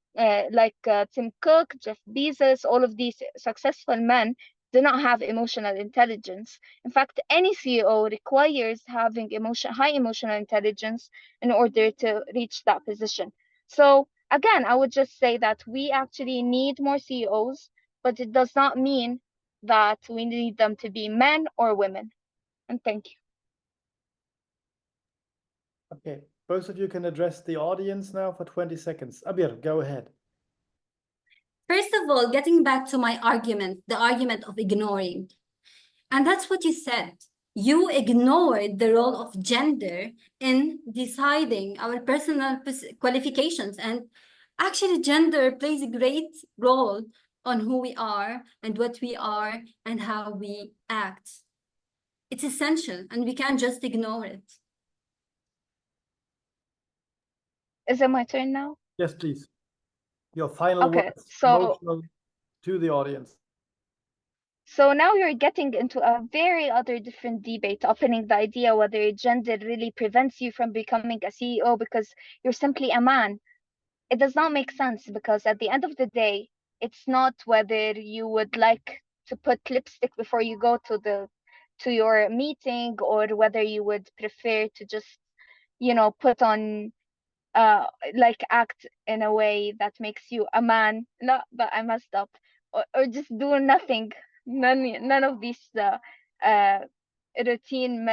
Cook, Jeff Bezos, all of these successful men do not have emotional intelligence. In fact, any CEO requires having high emotional intelligence in order to reach that position. So again, I would just say that we actually need more CEOs, but it does not mean that we need them to be men or women. And thank you. Okay, both of you can address the audience now for 20 seconds. Abir, go ahead. First of all, getting back to my argument, the argument of ignoring. And that's what you said. You ignored the role of gender in deciding our personal qualifications. And actually, gender plays a great role on who we are and what we are and how we act. It's essential, and we can't just ignore it. Is it my turn now? Yes, please. Your final Okay, words, so emotional to the audience. So now you're getting into a very other different debate, opening the idea whether gender really prevents you from becoming a CEO because you're simply a man. It does not make sense because at the end of the day, it's not whether you would like to put lipstick before you go to your meeting or whether you would prefer to just, you know, put on like act in a way that makes you a man. No, but I messed up. Or just do nothing. None of these routine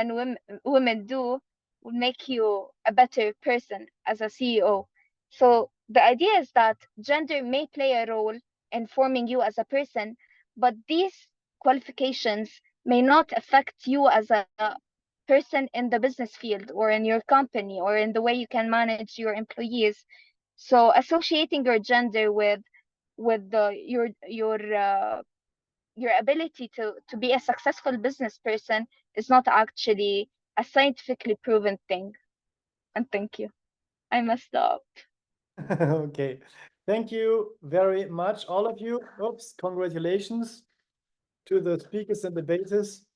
women do will make you a better person as a CEO. So the idea is that gender may play a role in forming you as a person, but these qualifications may not affect you as a person in the business field or in your company or in the way you can manage your employees. So associating your gender with your ability to be a successful business person is not actually a scientifically proven thing. And thank you. I messed up. Okay. Thank you very much, all of you. Oops, congratulations to the speakers and debaters.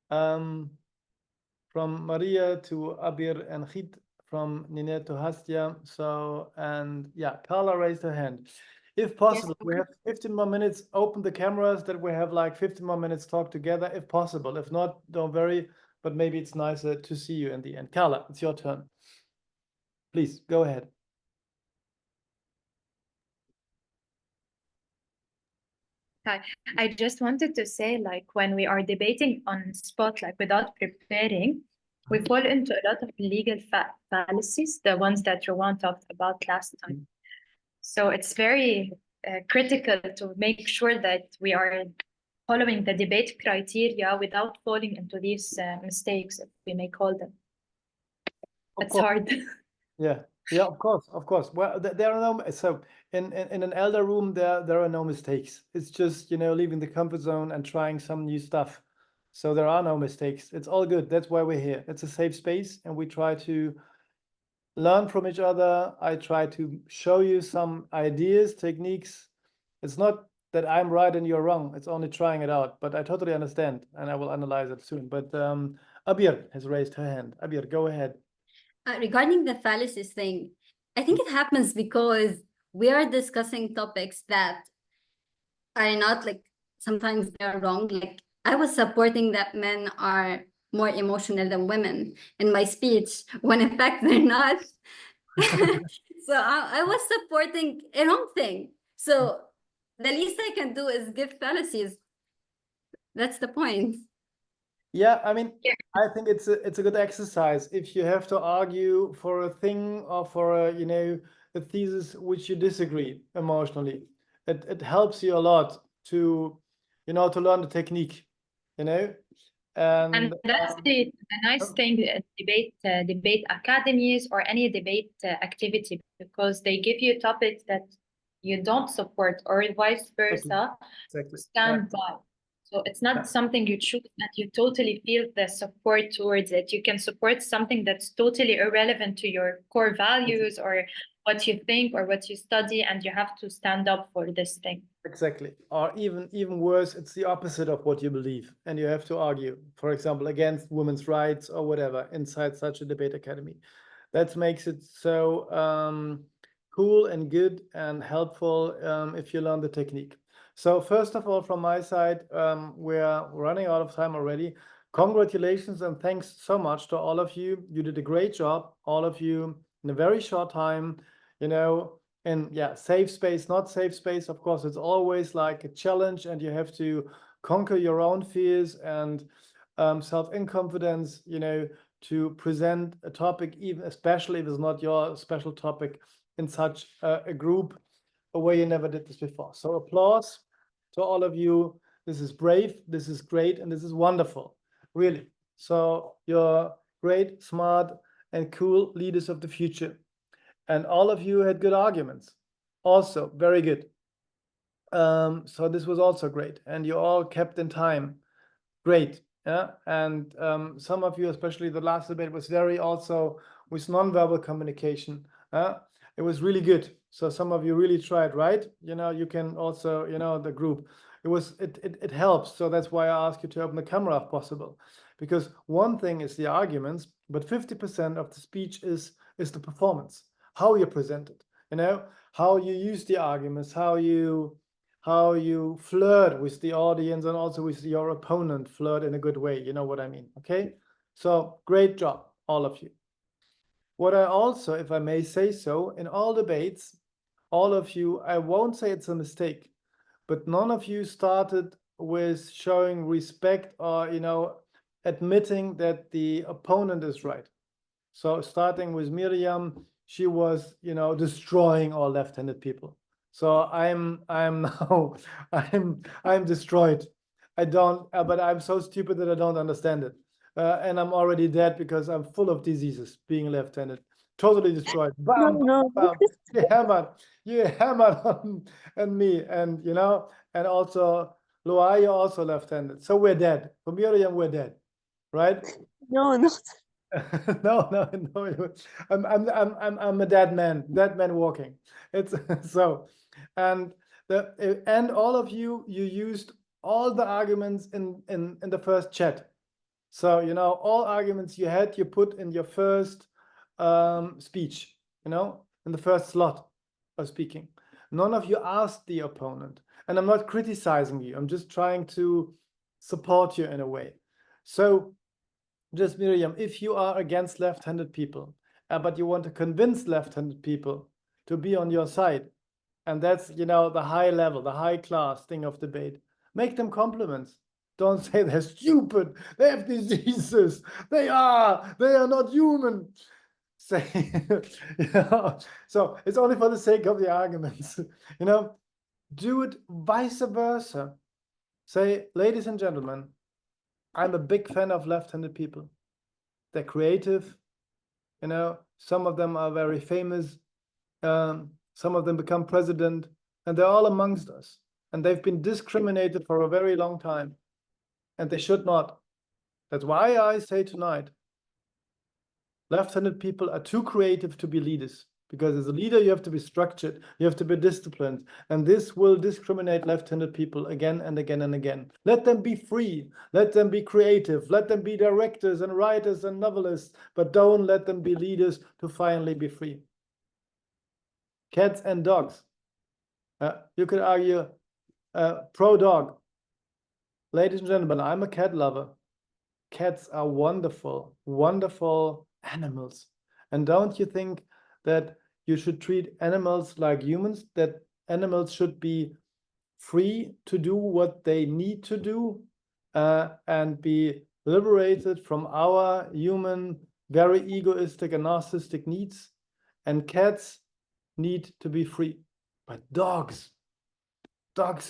From Maria to Abir and Khid, from Ninette to Hastia. So, and yeah, Carla raised her hand. If possible, we have 15 more minutes. Open the cameras that we have like 15 more minutes talk together, if possible. If not, don't worry, but maybe it's nicer to see you in the end. Carla, it's your turn. Please, go ahead. Hi, I just wanted to say, like, when we are debating on spot, like without preparing, we fall into a lot of legal fallacies, the ones that Rowan talked about last time. So it's very critical to make sure that we are following the debate criteria without falling into these mistakes, if we may call them. It's hard. Yeah, yeah, of course. Well, there are no, so in an elder room, there are no mistakes. It's just, you know, leaving the comfort zone and trying some new stuff. So there are no mistakes. It's all good. That's why we're here. It's a safe space, and we try to learn from each other. I try to show you some ideas, techniques. It's not that I'm right and you're wrong. It's only trying it out. But I totally understand, and I will analyze it soon. But Abir has raised her hand. Abir, go ahead. Regarding the fallacies thing, I think it happens because we are discussing topics that are not like, sometimes they're wrong. Like I was supporting that men are more emotional than women in my speech, when in fact they're not. So I was supporting a wrong thing. So the least I can do is give fallacies. That's the point. Yeah, I mean, I think it's a good exercise if you have to argue for a thing or for a, you know, a thesis which you disagree emotionally. It helps you a lot to, you know, to learn the technique, you know. And that's the nice thing, debate academies or any debate activity, because they give you topics that you don't support or vice versa. Exactly. Stand by. So it's not something you choose and you totally feel the support towards it. You can support something that's totally irrelevant to your core values or what you think or what you study, and you have to stand up for this thing. Exactly. Or even worse, it's the opposite of what you believe. And you have to argue, for example, against women's rights or whatever inside such a debate academy. That makes it so cool and good and helpful if you learn the technique. So first of all, from my side, we're running out of time already. Congratulations and thanks so much to all of you. You did a great job, all of you, in a very short time, you know. And yeah, safe space, not safe space, of course, it's always like a challenge and you have to conquer your own fears and self-confidence, you know, to present a topic, even especially if it's not your special topic, in such a group, a way you never did this before. So applause to all of you. This is brave, this is great, and this is wonderful, really. So you're great, smart, and cool leaders of the future. And all of you had good arguments. Also, very good. So this was also great. And you all kept in time. Great. Yeah. And some of you, especially the last debate, was very also with nonverbal communication. It was really good. So some of you really tried, right? You know, you can also, you know, the group. It helps. So that's why I ask you to open the camera if possible. Because one thing is the arguments, but 50% of the speech is the performance. How you present it, you know, how you use the arguments, how you flirt with the audience and also with your opponent, flirt in a good way, you know what I mean, okay? So great job, all of you. What I also, if I may say so, in all debates, all of you, I won't say it's a mistake, but none of you started with showing respect or, you know, admitting that the opponent is right. So starting with Miriam, she was, you know, destroying all left-handed people. So I'm now I'm destroyed. I don't, but I'm so stupid that I don't understand it, and I'm already dead because I'm full of diseases. Being left-handed, totally destroyed. Bam, No. bam. You hammered on me, and you know, and also Loa, you're also left-handed. So we're dead. For Miriam, we're dead, right? No, not. No. I'm a dead man walking. It's so, and all of you used all the arguments in the first chat. So, you know, all arguments you had, you put in your first speech, you know, in the first slot of speaking. None of you asked the opponent, and I'm not criticizing you. I'm just trying to support you in a way. So just Miriam, if you are against left-handed people, but you want to convince left-handed people to be on your side, and that's, you know, the high level, the high class thing of debate, make them compliments. Don't say they're stupid, they have diseases, they are not human. Say, you know, so it's only for the sake of the arguments, you know, do it vice versa. Say, ladies and gentlemen, I'm a big fan of left-handed people. They're creative, you know, some of them are very famous, some of them become president, and they're all amongst us. And they've been discriminated for a very long time, and they should not. That's why I say tonight, left-handed people are too creative to be leaders. Because as a leader, you have to be structured, you have to be disciplined, and this will discriminate left-handed people again and again and again. Let them be free, let them be creative, let them be directors and writers and novelists, but don't let them be leaders to finally be free. Cats and dogs. You could argue pro-dog. Ladies and gentlemen, I'm a cat lover. Cats are wonderful, wonderful animals. And don't you think that you should treat animals like humans, that animals should be free to do what they need to do and be liberated from our human, very egoistic and narcissistic needs? And cats need to be free. But dogs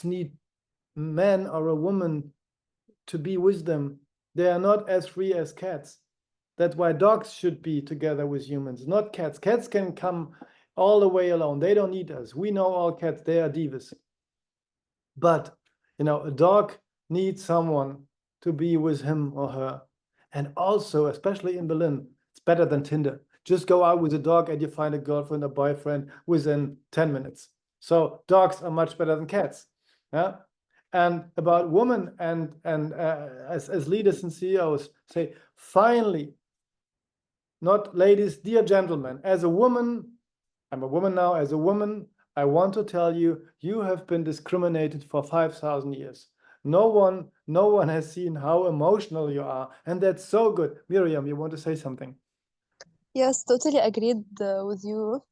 need man or a woman to be with them. They are not as free as cats. That's why dogs should be together with humans, not cats. Cats can come all the way alone. They don't need us. We know all cats, they are divas. But, you know, a dog needs someone to be with him or her. And also, especially in Berlin, it's better than Tinder. Just go out with a dog and you find a girlfriend or boyfriend within 10 minutes. So dogs are much better than cats. Yeah. And about women and as leaders and CEOs say, finally, not ladies, dear gentlemen, as a woman, I'm a woman now, as a woman, I want to tell you, you have been discriminated for 5,000 years. No one has seen how emotional you are, and that's so good. Miriam, you want to say something? Yes, totally agreed with you.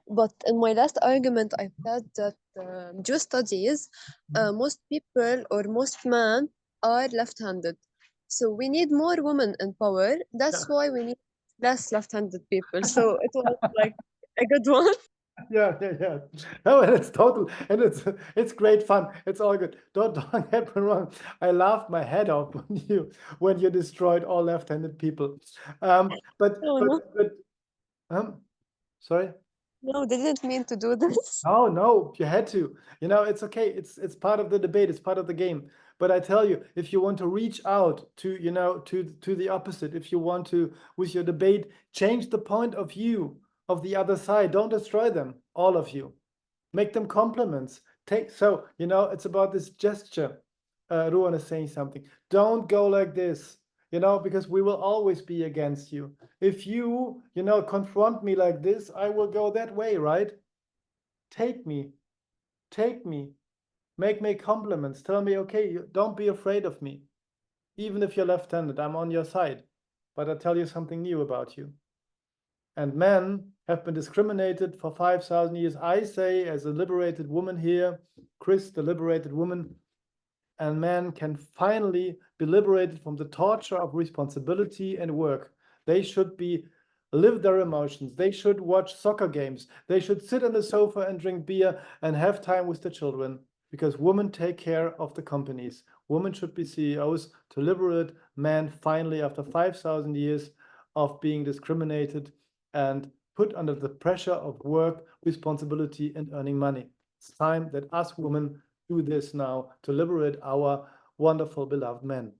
But in my last argument, I said that due studies, most people or most men are left-handed. So we need more women in power. That's why we need less left-handed people. So it was like a good one. Yeah. Oh, and it's total, and it's great fun. It's all good. Don't get me wrong. I laughed my head off when you destroyed all left-handed people. Sorry. No, they didn't mean to do this. No, you had to. It's okay. It's part of the debate. It's part of the game. But I tell you, if you want to reach out to, to the opposite, if you want to, with your debate, change the point of view of the other side. Don't destroy them, all of you. Make them compliments. It's about this gesture. Rowan is saying something. Don't go like this, because we will always be against you. If you, confront me like this, I will go that way, right? Take me. Make me compliments. Tell me, okay, don't be afraid of me. Even if you're left-handed, I'm on your side. But I tell you something new about you. And men have been discriminated for 5,000 years. I say, as a liberated woman here, Chris, the liberated woman, and men can finally be liberated from the torture of responsibility and work. They should live their emotions. They should watch soccer games. They should sit on the sofa and drink beer and have time with the children, because women take care of the companies. Women should be CEOs to liberate men finally after 5,000 years of being discriminated and put under the pressure of work, responsibility, and earning money. It's time that us women do this now to liberate our wonderful, beloved men.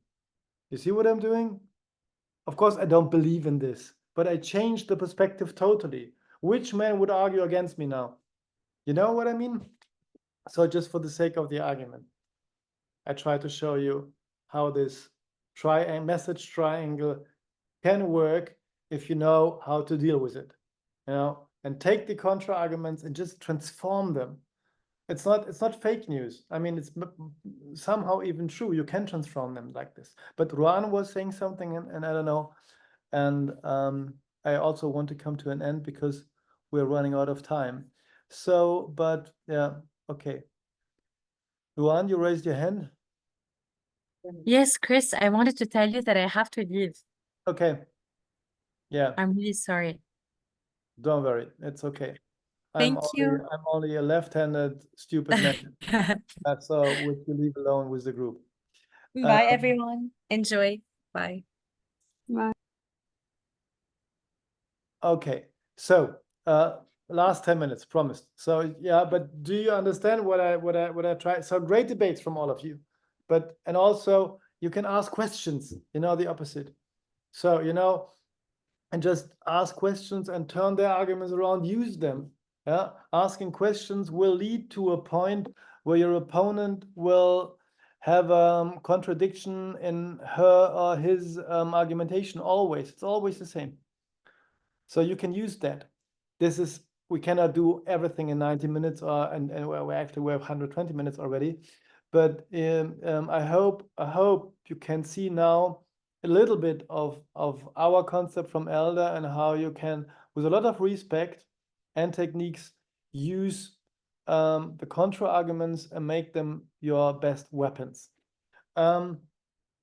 You see what I'm doing? Of course, I don't believe in this, but I changed the perspective totally. Which man would argue against me now? You know what I mean? So just for the sake of the argument, I try to show you how this message triangle can work if you know how to deal with it, and take the contra arguments and just transform them. It's not fake news. I mean, it's somehow even true. You can transform them like this. But Rowan was saying something, and I don't know. And I also want to come to an end because we're running out of time. So, but yeah, okay. Rowan, you raised your hand. Yes, Chris, I wanted to tell you that I have to leave. Okay. Yeah. I'm really sorry. Don't worry. It's okay. Thank you. I'm only a left-handed stupid man. So would you leave alone with the group? Bye, everyone. Enjoy. Bye. Bye. Okay. So last 10 minutes, promised. So yeah, but do you understand what I try? So great debates from all of you, and also you can ask questions. The opposite. So and just ask questions and turn their arguments around. Use them. Yeah, asking questions will lead to a point where your opponent will have a contradiction in her or his argumentation. Always, it's always the same. So you can use that. We cannot do everything in 90 minutes, and we have 120 minutes already. But I hope you can see now a little bit of our concept from elda and how you can, with a lot of respect and techniques, use the contra arguments and make them your best weapons. I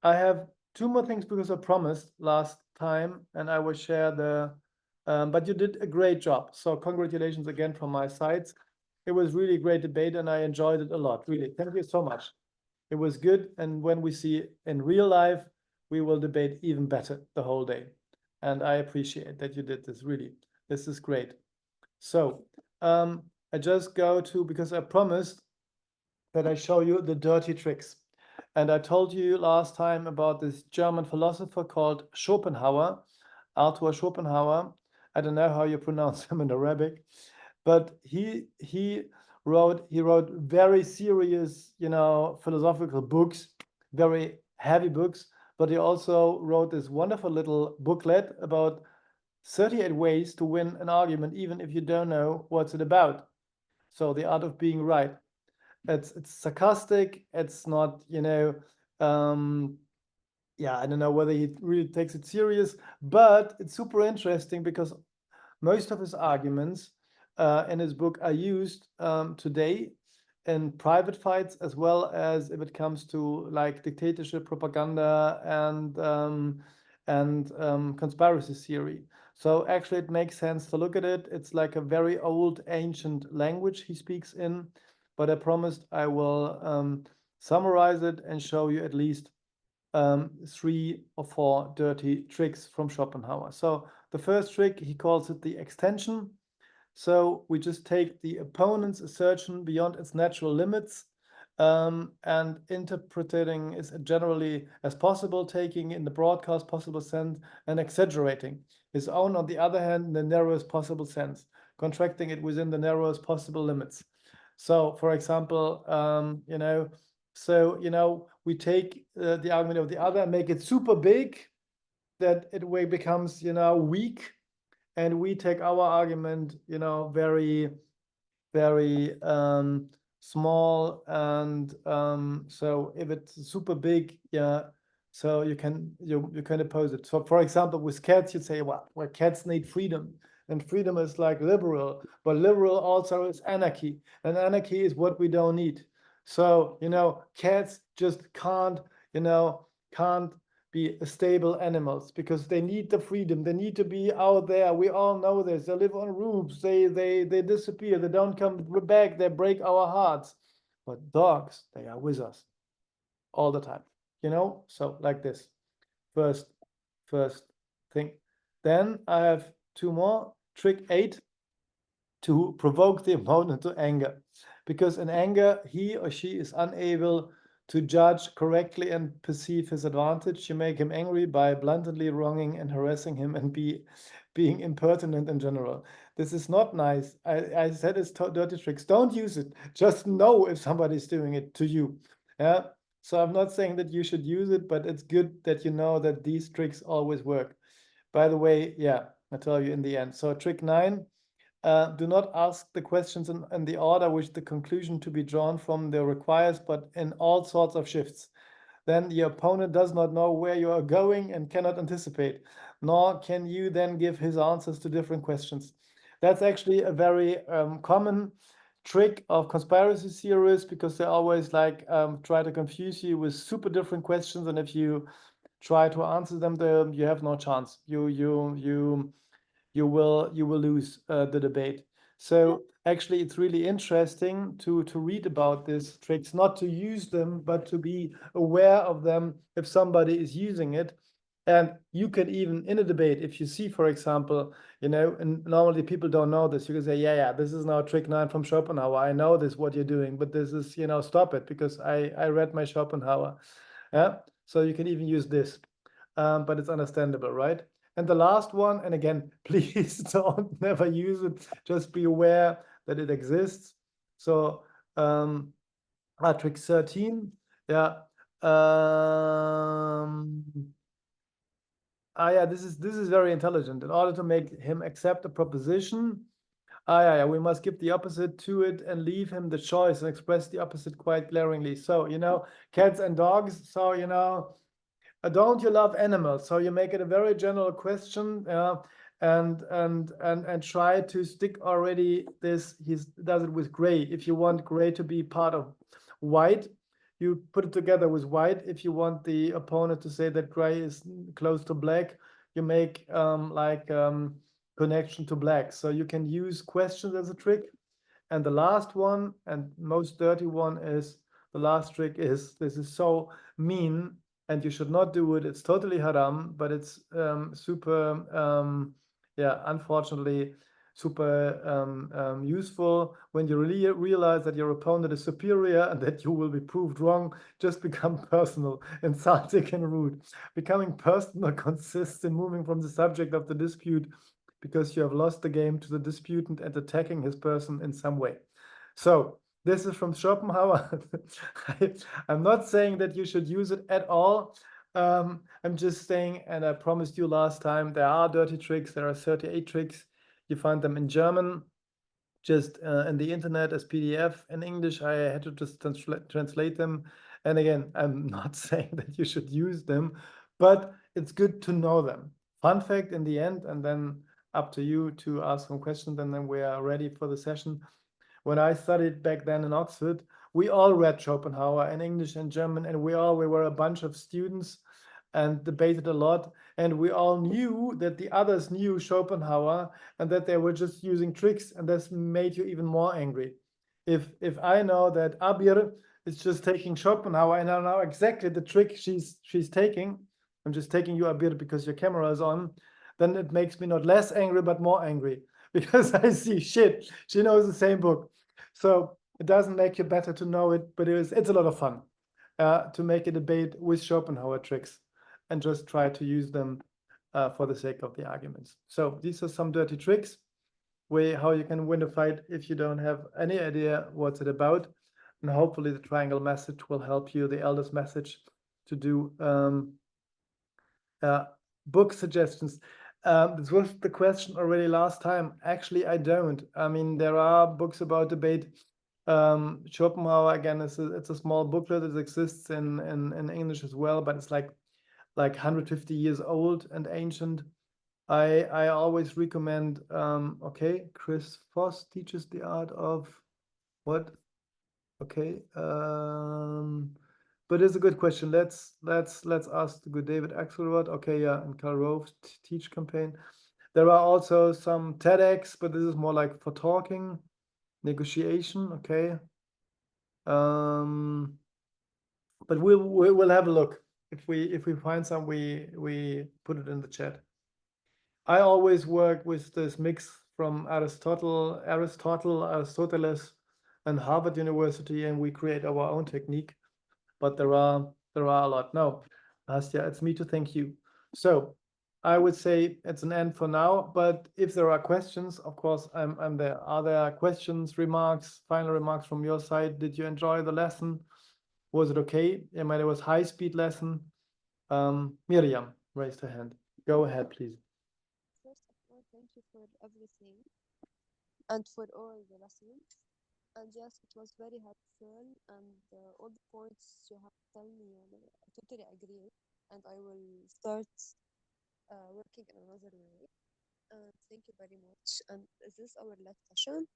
have two more things because I promised last time, and I will share the. But you did a great job. So congratulations again from my side. It was really a great debate, and I enjoyed it a lot. Really, thank you so much. It was good, and when we see in real life, we will debate even better the whole day. And I appreciate that you did this. Really, this is great. So I just go to, because I promised that I show you the dirty tricks. And I told you last time about this German philosopher called Schopenhauer, Arthur Schopenhauer. I don't know how you pronounce him in Arabic, but he he wrote very serious, you know, philosophical books, very heavy books, but he also wrote this wonderful little booklet about 38 ways to win an argument, even if you don't know what's it about. So the art of being right. It's sarcastic. It's not, you know, yeah, I don't know whether he really takes it serious, but it's super interesting because most of his arguments in his book are used today in private fights, as well as if it comes to like dictatorship propaganda and conspiracy theory. So actually it makes sense to look at it. It's like a very old ancient language he speaks in, but I promised I will summarize it and show you at least 3 or 4 dirty tricks from Schopenhauer. So the first trick, he calls it the extension. So we just take the opponent's assertion beyond its natural limits and interpreting is generally as possible, taking in the broadcast possible sense and exaggerating his own, on the other hand, in the narrowest possible sense, contracting it within the narrowest possible limits. So, for example, you know, so, you know, we take the argument of the other and make it super big, that it way becomes, you know, weak. And we take our argument, you know, very, very small. And so if it's super big, yeah, so you can oppose it. So for example, with cats, you'd say, well, cats need freedom. And freedom is like liberal, but liberal also is anarchy. And anarchy is what we don't need. So, you know, cats just can't, you know, can't be stable animals because they need the freedom. They need to be out there. We all know this. They live on roofs. They disappear. They don't come back. They break our hearts. But dogs, they are with us all the time, you know? So like this, first thing. Then I have 2 more. Trick 8, to provoke the opponent to anger. Because in anger, he or she is unable to judge correctly and perceive his advantage. You make him angry by bluntly wronging and harassing him and being impertinent in general. This is not nice. I said it's dirty tricks. Don't use it. Just know if somebody's doing it to you. Yeah. So I'm not saying that you should use it, but it's good that you know that these tricks always work. By the way, yeah, I'll tell you in the end. So trick 9. Do not ask the questions in the order which the conclusion to be drawn from there requires, but in all sorts of shifts. Then the opponent does not know where you are going and cannot anticipate, nor can you then give his answers to different questions. That's actually a very common trick of conspiracy theorists, because they always like try to confuse you with super different questions, and if you try to answer them, you have no chance. You will lose the debate. So actually, it's really interesting to read about these tricks, not to use them, but to be aware of them if somebody is using it. And you can even in a debate, if you see, for example, you know, and normally people don't know this, you can say, yeah, this is now trick 9 from Schopenhauer. I know this, what you're doing, but this is, you know, stop it, because I read my Schopenhauer. Yeah. So you can even use this, but it's understandable, right? And the last one, and again, please don't never use it. Just be aware that it exists. So trick 13, yeah. Yeah, this is very intelligent. In order to make him accept a proposition, yeah, we must give the opposite to it and leave him the choice and express the opposite quite glaringly. So, you know, cats and dogs. So, you know, don't you love animals? So you make it a very general question, and try to stick already this. He does it with gray. If you want gray to be part of white, you put it together with white. If you want the opponent to say that gray is close to black, you make connection to black. So you can use questions as a trick. And the last one, and most dirty one, is the last trick is, this is so mean and you should not do it. It's totally haram, but it's super, yeah, unfortunately, super useful. When you really realize that your opponent is superior and that you will be proved wrong, just become personal, insulting, and rude. Becoming personal consists in moving from the subject of the dispute because you have lost the game to the disputant and attacking his person in some way. So this is from Schopenhauer. I'm not saying that you should use it at all. I'm just saying, and I promised you last time, there are dirty tricks. There are 38 tricks. You find them in German, just in the internet as PDF. In English, I had to just translate them. And again, I'm not saying that you should use them, but it's good to know them. Fun fact in the end, and then up to you to ask some questions, and then we are ready for the session. When I studied back then in Oxford, we all read Schopenhauer in English and German, and we were a bunch of students and debated a lot. And we all knew that the others knew Schopenhauer and that they were just using tricks, and this made you even more angry. If I know that Abir is just taking Schopenhauer and I know exactly the trick she's taking, I'm just taking you, Abir, because your camera is on, then it makes me not less angry, but more angry, because I see, shit, she knows the same book. So it doesn't make you better to know it, but it's a lot of fun to make a debate with Schopenhauer tricks and just try to use them for the sake of the arguments. So these are some dirty tricks, how you can win a fight if you don't have any idea what's it about. And hopefully the triangle message will help you, the eldest message, to do book suggestions. This was the question already last time. Actually, I don't. I mean, there are books about debate. Schopenhauer, again, it's a small booklet. It exists in English as well, but it's like 150 years old and ancient. I always recommend, okay, Chris Voss teaches the art of what? Okay, but it's a good question. Let's ask the good David Axelrod. Okay, yeah, and Karl Rove teach campaign. There are also some TEDx, but this is more like for talking, negotiation. Okay, but we'll have a look. If we find some, we put it in the chat. I always work with this mix from Aristoteles, and Harvard University, and we create our own technique. But there are a lot. No, Nastya, it's me to thank you. So I would say it's an end for now. But if there are questions, of course, I'm there. Are there questions, remarks, final remarks from your side? Did you enjoy the lesson? Was it okay? I mean, it was high-speed lesson. Miriam raised her hand. Go ahead, please. First of all, thank you for everything and for all the lessons. And yes, it was very helpful, and all the points you have told me, I totally agree, and I will start working in another way. Thank you very much. And is this our last session?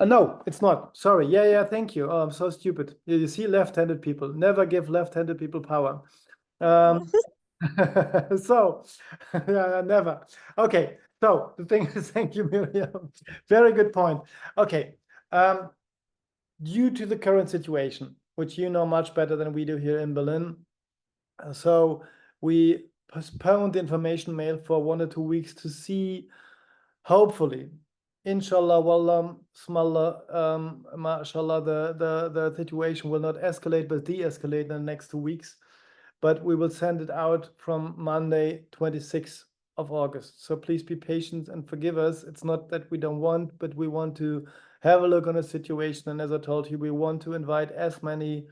No, it's not. Sorry. Yeah, thank you. Oh, I'm so stupid. You see, left-handed people. Never give left-handed people power. So, yeah, never. Okay, so the thing is, thank you, Miriam. Very good point. Okay, due to the current situation, which you know much better than we do here in Berlin, so we postponed the information mail for 1 or 2 weeks to see, hopefully, inshallah, wallah, smallah, mashallah, the situation will not escalate but de-escalate in the next 2 weeks. But we will send it out from Monday, 26th of August. So please be patient and forgive us. It's not that we don't want, but we want to have a look on the situation. And as I told you, we want to invite as many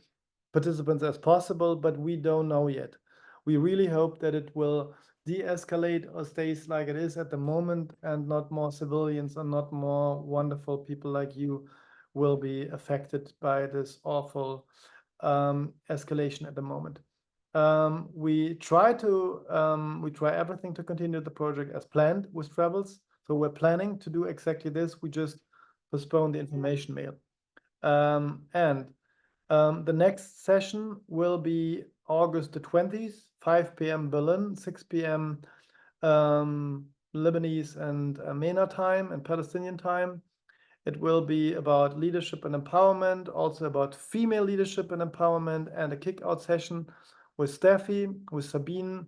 participants as possible, but we don't know yet. We really hope that it will de-escalate or stays like it is at the moment, and not more civilians and not more wonderful people like you will be affected by this awful escalation at the moment. We try everything to continue the project as planned with travels. So we're planning to do exactly this. We just postpone the information mail. The next session will be August the 20th, 5 p.m. Berlin, 6 p.m. Lebanese and MENA time and Palestinian time. It will be about leadership and empowerment, also about female leadership and empowerment, and a kick-out session with Steffi, with Sabine,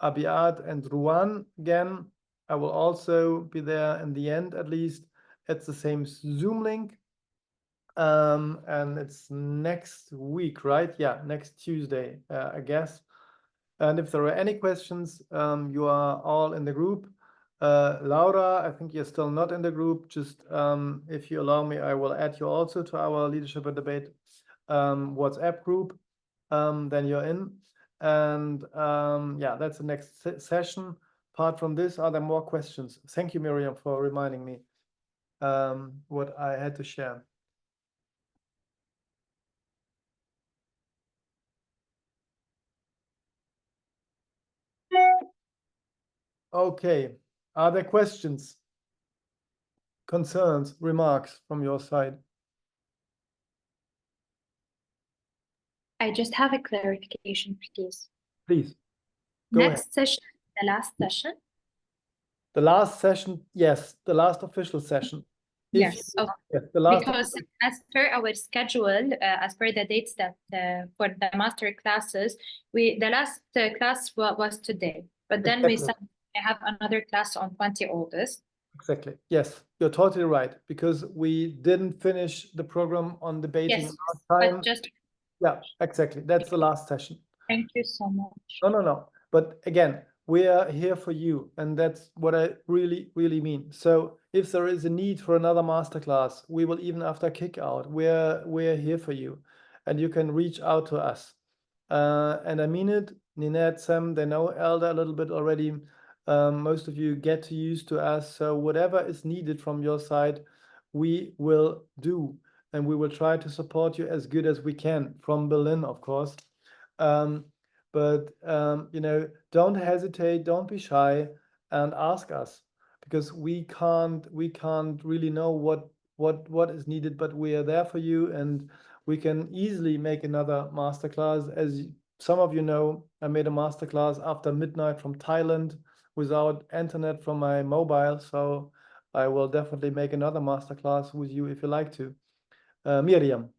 Abiad, and Rowan. Again, I will also be there in the end, at least. It's the same Zoom link. And it's next week, right? Yeah, next Tuesday, I guess. And if there are any questions, you are all in the group. Laura, I think you're still not in the group. Just if you allow me, I will add you also to our Leadership and Debate WhatsApp group. Then you're in. And yeah, that's the next session. Apart from this, are there more questions? Thank you, Miriam, for reminding me what I had to share. Okay, are there questions, concerns, remarks from your side? I just have a clarification, please. Please, go ahead. Next session, the last session? The last session, yes, the last official session. Yes, Yes, the last. because as per our schedule, as per the dates that for the master classes, the last class was today, but then we have another class on 20 August. Exactly. Yes, you're totally right, because we didn't finish the program on debating last time. But just yeah, exactly. That's the last session. Thank you so much. No. But again, we are here for you, and that's what I really, really mean. So if there is a need for another masterclass, we will, even after kick out, we're here for you, and you can reach out to us. And I mean it. Ninette, Sam, they know Elda a little bit already. Most of you get used to us. So whatever is needed from your side, we will do, and we will try to support you as good as we can from Berlin, of course. But you know, don't hesitate, don't be shy, and ask us, because we can't really know what is needed, but we are there for you, and we can easily make another masterclass. As some of you know, I made a masterclass after midnight from Thailand without internet from my mobile, so I will definitely make another masterclass with you if you like to. Miriam.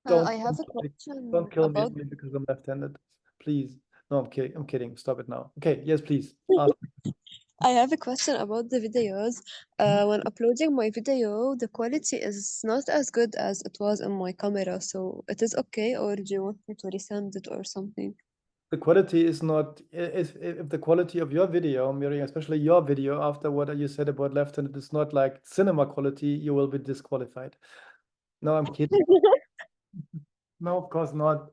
I have a question. Don't kill about me because I'm left-handed, please. No, I'm kidding. I'm kidding. Stop it now. Okay. Yes, please. Ask. I have a question about the videos. When uploading my video, the quality is not as good as it was in my camera. So it is okay, or do you want me to resend it or something? The quality is not. If the quality of your video, Miriam, especially your video, after what you said about left-handed, is not like cinema quality, you will be disqualified. No, I'm kidding. No, of course not.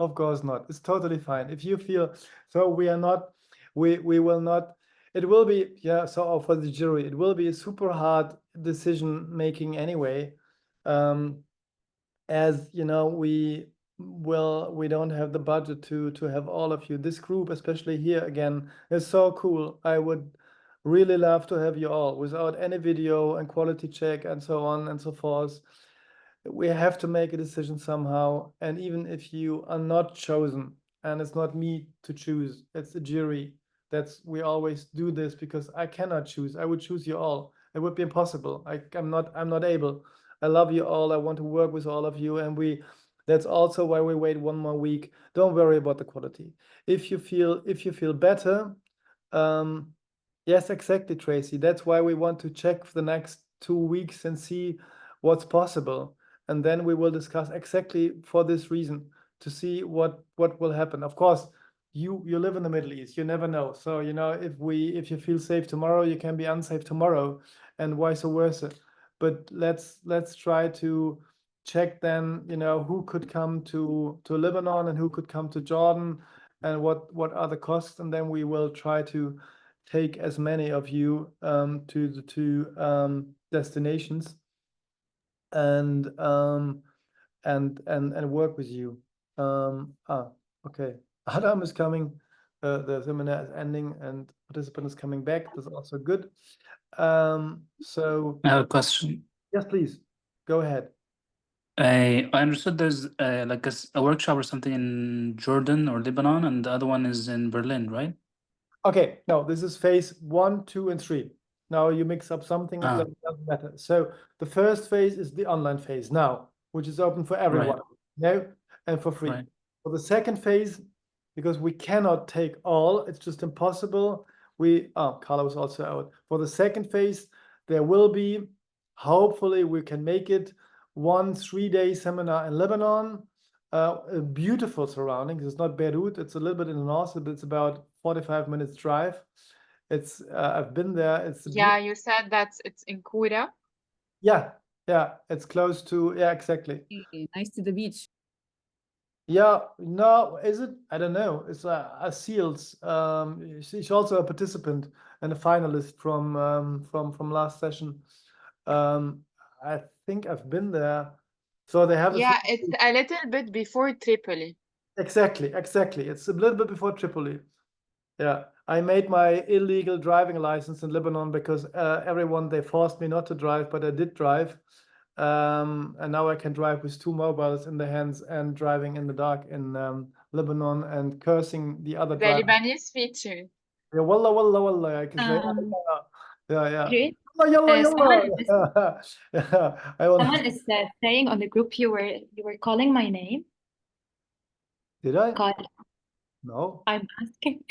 Of course not. It's totally fine. If you feel so, we are not. We will not. It will be, yeah. So for the jury, it will be a super hard decision making anyway. As you know, we don't have the budget to have all of you. This group, especially here again, is so cool. I would really love to have you all without any video and quality check and so on and so forth. We have to make a decision somehow. And even if you are not chosen, and it's not me to choose, it's the jury. We always do this because I cannot choose. I would choose you all. It would be impossible. I'm not able. I love you all. I want to work with all of you, and that's also why we wait one more week. Don't worry about the quality. If you feel better, yes, exactly, Tracy. That's why we want to check for the next 2 weeks and see what's possible, and then we will discuss exactly for this reason to see what will happen. Of course, you live in the Middle East. You never know. So you know, if you feel safe tomorrow, you can be unsafe tomorrow, and vice versa. But let's try to check then, you know, who could come to Lebanon and who could come to Jordan, and what are the costs, and then we will try to take as many of you to the two destinations, and work with you. Okay. Adam is coming. The seminar is ending and participant is coming back. That's also good. So I have a question. Yes, please. Go ahead. I understood there's like a workshop or something in Jordan or Lebanon, and the other one is in Berlin, right? Okay, no, this is phase 1, 2, and 3. Now you mix up something, it doesn't matter. So the first phase is the online phase now, which is open for everyone, and for free. For the second phase, because we cannot take all, it's just impossible. Carla was also out. For the second phase, there will be, hopefully we can make it, 1 3-day seminar in Lebanon, a beautiful surroundings. It's not Beirut, it's a little bit in the north, but it's about 45 minutes drive. It's I've been there. It's Yeah, you said it's in Kura. yeah, it's close to, yeah, exactly. Nice to the beach. Yeah, no, is it? I don't know. It's a SEALs. She's also a participant and a finalist from last session. I think I've been there. So they have Yeah, it's a little bit before Tripoli. exactly. It's a little bit before Tripoli. Yeah, I made my illegal driving license in Lebanon because everyone, they forced me not to drive, but I did drive. And now I can drive with 2 mobiles in the hands and driving in the dark in Lebanon and cursing the other The driver. Lebanese feature. Yeah, wallah, wallah, wallah. I can say, yeah. Great. Yalla, yalla, Someone yalla. Yeah, I want. Someone is saying on the group you were calling my name. Did I? Call. No. I'm asking.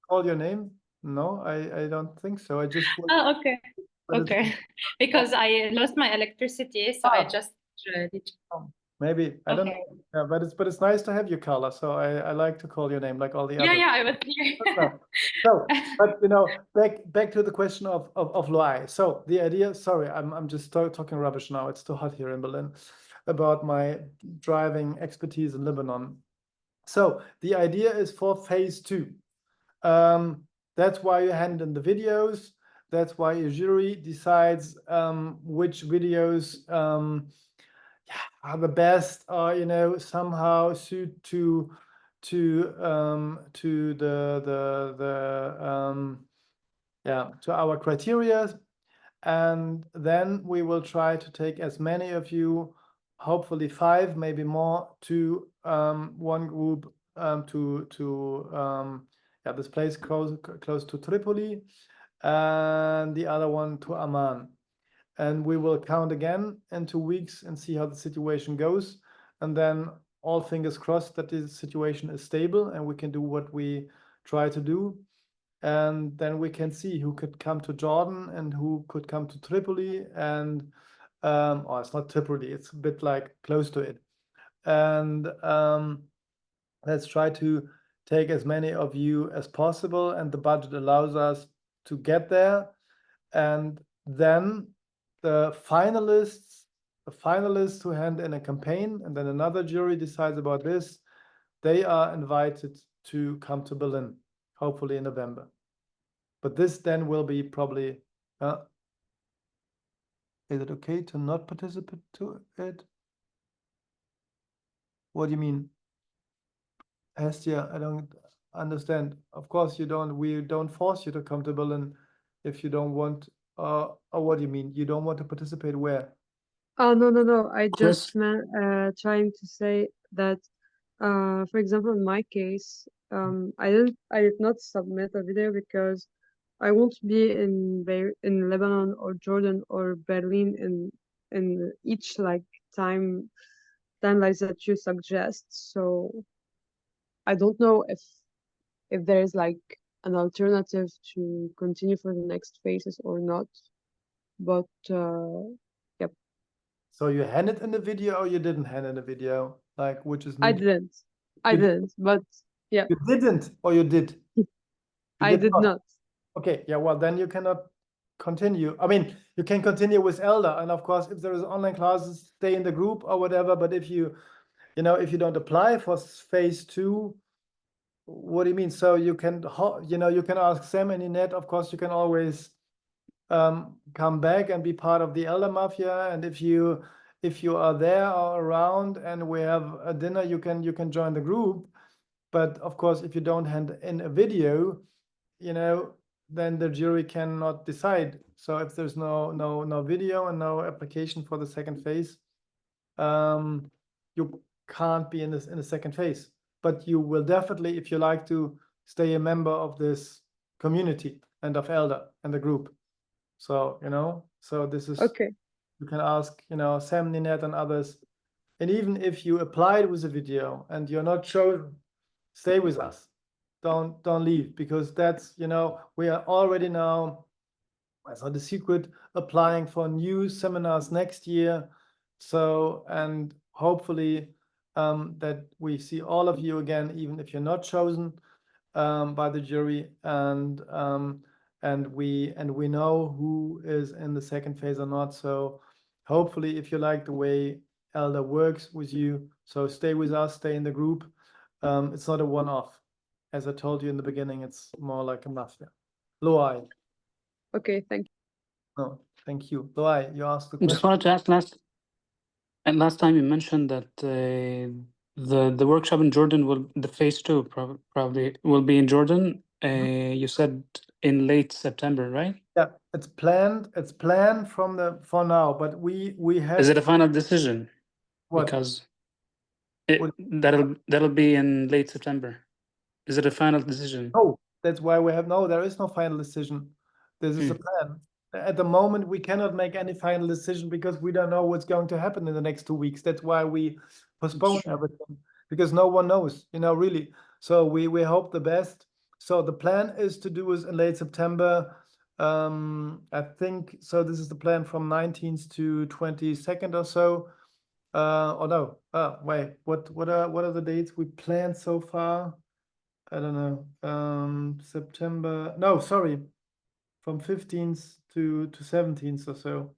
Call your name? No, I don't think so. I just. Oh, okay. But it's- Okay. Because I lost my electricity, so I just Maybe I don't Okay. know. Yeah, but it's nice to have you, Carla. So I like to call your name like all the others. Yeah, I was here. So, but back to the question of Loai. So the idea, sorry, I'm just talking rubbish now. It's too hot here in Berlin about my driving expertise in Lebanon. So the idea is for phase 2. That's why you hand in the videos. That's why your jury decides which videos are the best, or somehow suit to our criteria, and then we will try to take as many of you, hopefully 5, maybe more, to one group to this place close to Tripoli, and the other one to Amman. And we will count again in 2 weeks and see how the situation goes. And then all fingers crossed that the situation is stable and we can do what we try to do. And then we can see who could come to Jordan and who could come to Tripoli. And, it's not Tripoli, it's a bit like close to it. And let's try to take as many of you as possible. And the budget allows us to get there. And then the finalists who hand in a campaign, and then another jury decides about this, they are invited to come to Berlin, hopefully in November. But this then will be probably, is it okay to not participate to it? What do you mean? Hestia, I don't understand. Of course we don't force you to come to Berlin if you don't want. Or what do you mean? You don't want to participate where? Oh, no. I Chris? just meant trying to say that, for example, in my case, I did not submit a video because I won't be in Lebanon or Jordan or Berlin in each timelines that you suggest. So I don't know if there is an alternative to continue for the next phases or not. But yep. So you handed in the video or you didn't hand in the video? Like, which is I needed? didn't, but yeah. You didn't or you did? I did not. Okay, yeah, well, then you cannot continue. I mean, you can continue with elda, and of course, if there is online classes, stay in the group or whatever. But if you don't apply for phase 2, what do you mean? So you can, you can ask Sam and Inet. Of course, you can always come back and be part of the elda mafia. And if you are there or around and we have a dinner, you can join the group. But of course, if you don't hand in a video, then the jury cannot decide. So if there's no video and no application for the second phase, you can't be in the second phase. But you will definitely, if you like to, stay a member of this community and of elda and the group. So so this is okay. You can ask Sam, Ninette, and others. And even if you applied with a video and you're not chosen, stay with us. Don't leave, because that's we are already now, it's not a secret, applying for new seminars next year. So, and hopefully that we see all of you again, even if you're not chosen. by the jury, and we know who is in the second phase or not. So hopefully, if you like the way elda works with you, so stay with us, stay in the group. It's not a one-off, as I told you in the beginning. It's more like a mafia. Loai. Okay, thank you. No, thank you. Loai, you asked the I just question. wanted to ask last time you mentioned that the workshop in Jordan the phase 2 probably will be in Jordan. You said in late September, right? Yeah, it's planned. It's planned for now, but we have. Is it a final decision? What? Because that'll be in late September. Is it a final decision? No, that's why we have there is no final decision. This is a plan. At the moment, we cannot make any final decision because we don't know what's going to happen in the next 2 weeks. That's why we postpone everything, because no one knows, really. So we hope the best. So the plan is to do it in late September. I think so. This is the plan from 19th to 22nd or so. Or no? Wait. What are the dates we planned so far? I don't know. September. No, sorry. From 15th to 17th or so,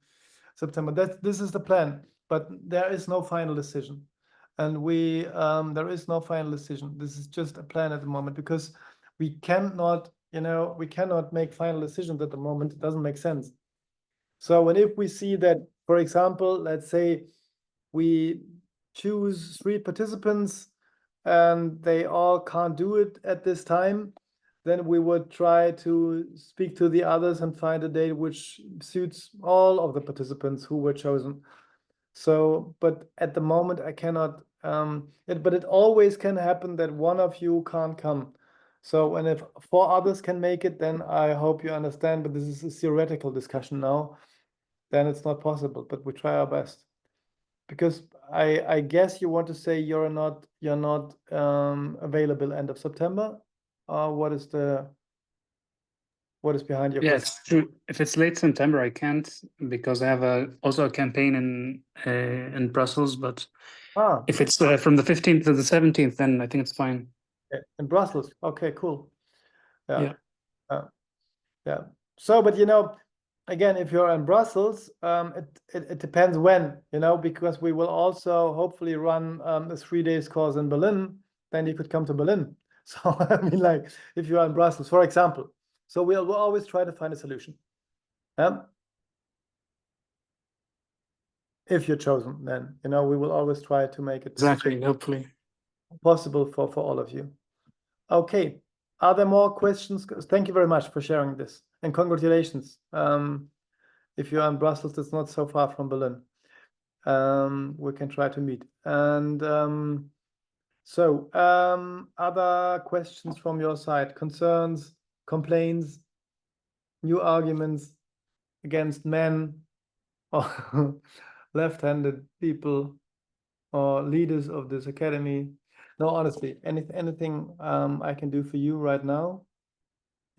September. This is the plan, but there is no final decision, and there is no final decision. This is just a plan at the moment because we cannot, we cannot make final decisions at the moment. It doesn't make sense. So, and if we see that, for example, let's say we choose 3 participants and they all can't do it at this time, then we would try to speak to the others and find a date which suits all of the participants who were chosen. So, but at the moment I cannot, but it always can happen that one of you can't come. So, and if 4 others can make it, then I hope you understand, but this is a theoretical discussion now, then it's not possible, but we try our best. Because I guess you want to say you're not available end of September. What is behind your Yeah, question? it's true. If it's late September, I can't because I have also a campaign in Brussels. But if it's from the 15th to the 17th, then I think it's fine. In Brussels. Okay, cool. Yeah. Yeah. So, but again, if you're in Brussels, it depends when, because we will also hopefully run a 3 days course in Berlin. Then you could come to Berlin. So I mean, like if you are in Brussels, for example. So we'll always try to find a solution. If you're chosen, then we will always try to make it exactly, hopefully possible for all of you. Okay. Are there more questions? Thank you very much for sharing this, and congratulations. If you're in Brussels, it's not so far from Berlin. We can try to meet. And other questions from your side? Concerns, complaints, new arguments against men or left-handed people or leaders of this academy? No, honestly, anything I can do for you right now?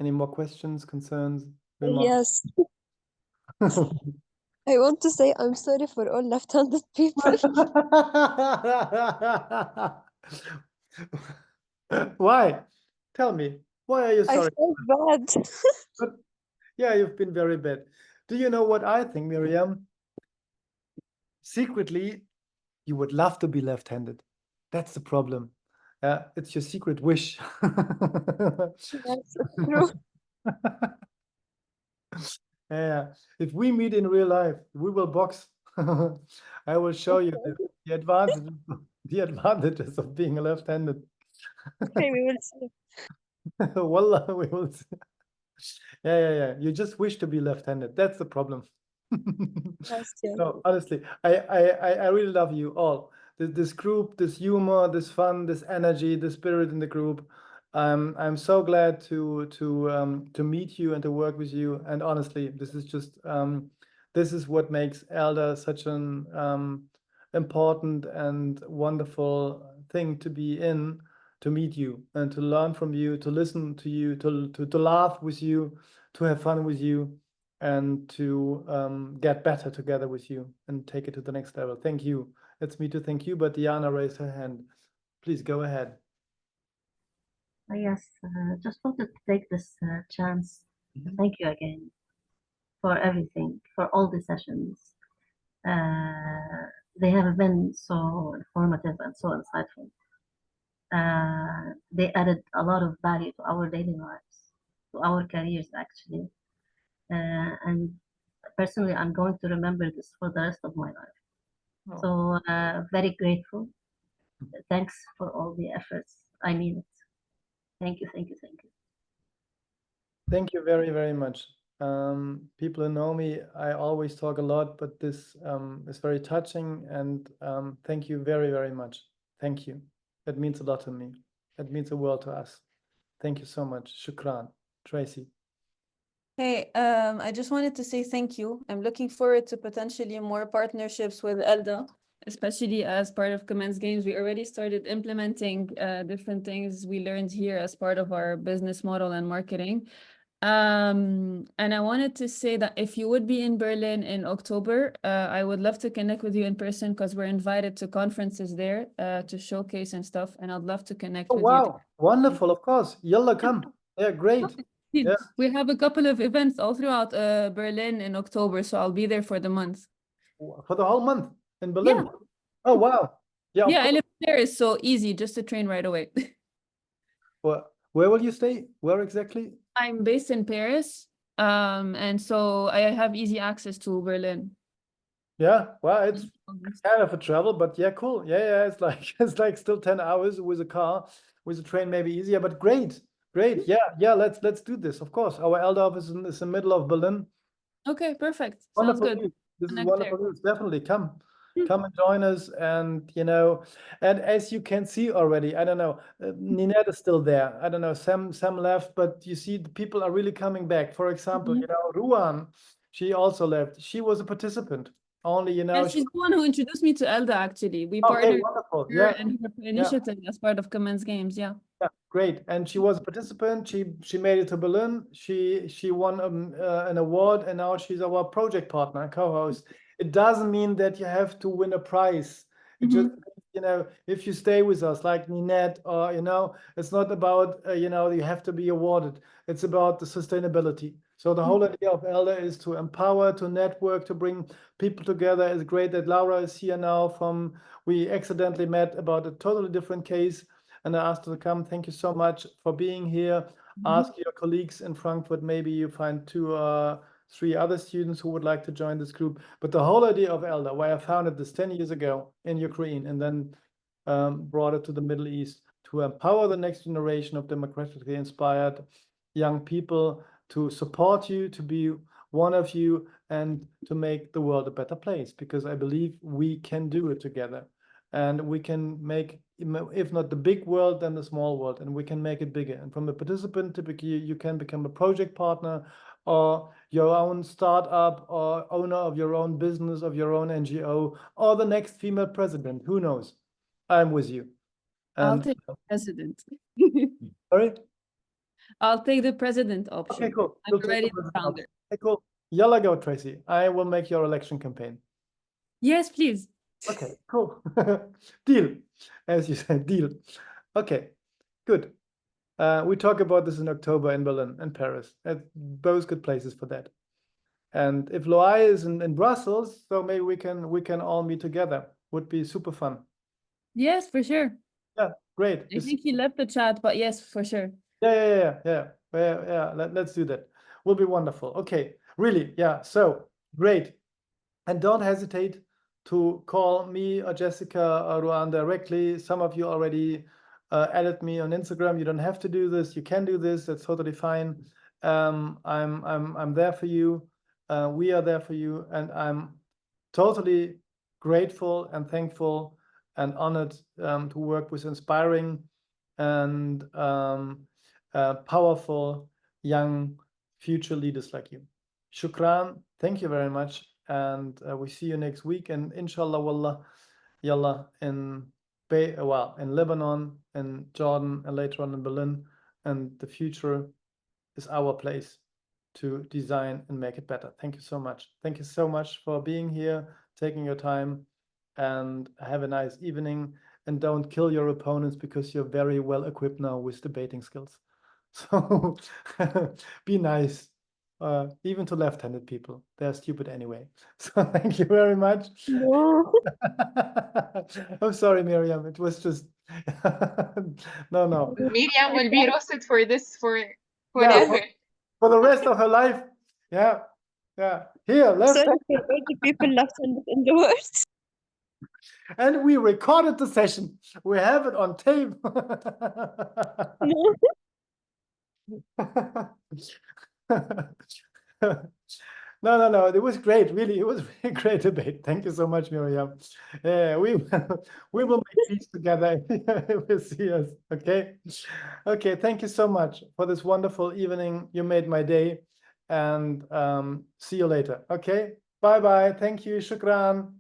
Any more questions, concerns, remarks? Yes. I want to say I'm sorry for all left-handed people. Why? Tell me. Why are you sorry? I feel bad. Yeah, you've been very bad. Do you know what I think, Miriam? Secretly, you would love to be left-handed. That's the problem. It's your secret wish. That's true. Yeah, if we meet in real life, we will box. I will show you the advantages of being left-handed. Okay, we will see. Wallah, we will see. Yeah. You just wish to be left-handed. That's the problem. Yes, yeah. No, honestly, I really love you all. This group, this humor, this fun, this energy, the spirit in the group. I'm so glad to meet you and to work with you. And honestly, this is just this is what makes elda such an important and wonderful thing to be in, to meet you and to learn from you, to listen to you, to laugh with you, to have fun with you, and to get better together with you and take it to the next level. Thank you. It's me to thank you, but Diana raised her hand. Please go ahead. Yes, just wanted to take this chance to thank you again for everything, for all the sessions. They have been so informative and so insightful. They added a lot of value to our daily lives, to our careers, actually. And personally, I'm going to remember this for the rest of my life. Oh. So very grateful. Thanks for all the efforts. I mean it. Thank you, thank you, thank you. Thank you very, very much. People who know me, I always talk a lot, but this is very touching, and thank you very, very much. Thank you. That means a lot to me. That means a world to us. Thank you so much. Shukran. Tracy. Hey, I just wanted to say thank you. I'm looking forward to potentially more partnerships with Elda, especially as part of Commence Games. We already started implementing different things we learned here as part of our business model and marketing. And I wanted to say that if you would be in Berlin in October, I would love to connect with you in person because we're invited to conferences there to showcase and stuff. And I'd love to connect Oh, with wow. Wonderful. Of course. Yalla, come. Yeah, great. you. Yeah. We have a couple of events all throughout Berlin in October, so I'll be there for the month. For the whole month in Berlin. Yeah. Oh, wow. Yeah, of Yeah, I course. live there. It's so easy, just to train right away. Where will you stay? Where exactly? I'm based in Paris, and so I have easy access to Berlin. Yeah, well, it's kind of a travel, but yeah, cool. Yeah, it's like it's like still 10 hours with a car. With a train, maybe easier, but great. Yeah. Let's do this. Of course, our elder office is in the middle of Berlin. Okay, perfect. Sounds Wonderful good. news. This is Connect wonderful there. news. Definitely come and join us. And and as you can see already, I don't know, Ninette is still there. I don't know, Sam left, but you see the people are really coming back. For example, Rowan, she also left. She was a participant. Only, Yeah, she's the one who introduced me to Elda, actually. We partnered wonderful. with her Yeah. and her initiative as part of Commence Games, yeah. Yeah, great. And she was a participant. She made it to Berlin. She won an award, and now she's our project partner and co-host. It doesn't mean that you have to win a prize. It just means, if you stay with us, like Ninette, or it's not about you have to be awarded. It's about the sustainability. So the whole idea of Elda is to empower, to network, to bring people together. It's great that Laura is here now. We accidentally met about a totally different case, and I asked her to come. Thank you so much for being here. Ask your colleagues in Frankfurt. Maybe you find 2 or 3 other students who would like to join this group. But the whole idea of Elda, why I founded this 10 years ago in Ukraine and then brought it to the Middle East, to empower the next generation of democratically inspired young people, to support you, to be one of you, and to make the world a better place, because I believe we can do it together. And we can make, if not the big world, then the small world, and we can make it bigger. And from a participant, typically you can become a project partner, or your own startup, or owner of your own business, of your own NGO, or the next female president. Who knows? I'm with you. I'll take the president. Sorry? I'll take the president option. Okay, cool. I'm You'll take already the the president founder. option. Okay, cool. Yalla go, Tracy. I will make your election campaign. Yes, please. Okay, cool. Deal. As you said, deal. Okay, good. We talk about this in October in Berlin and Paris. Both good places for that. And if Loai is in Brussels, so maybe we can all meet together. Would be super fun. Yes, for sure. Yeah, great. I think he left the chat, but yes, for sure. Yeah. Let's do that. Will be wonderful. Okay, really, yeah. So great. And don't hesitate to call me or Jessica or Ruan directly. Some of you already added me on Instagram. You don't have to do this. You can do this. That's totally fine. I'm there for you. We are there for you, and I'm totally grateful and thankful and honored to work with inspiring and powerful young future leaders like you. Shukran. Thank you very much. And we see you next week. And inshallah, wallah, yalla, in Lebanon, in Jordan, and later on in Berlin. And the future is our place to design and make it better. Thank you so much. Thank you so much for being here, taking your time, and have a nice evening. and don't kill your opponents because you're very well equipped now with debating skills. So be nice, even to left-handed people. They're stupid anyway. So thank you very much. No. I'm sorry, Miriam. It was just no. Miriam will be roasted for this Yeah, forever. for the rest of her life. Yeah. Here, left. Sorry for all the people left-handed in the world. And we recorded the session. We have it on tape. No. No. It was great. Really, it was a really great debate. Thank you so much, Miriam. We will make peace together. We'll see us. Okay. Okay. Thank you so much for this wonderful evening. You made my day. And see you later. Okay. Bye. Thank you. Shukran.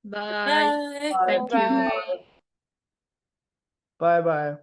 Bye. Thank you. Bye.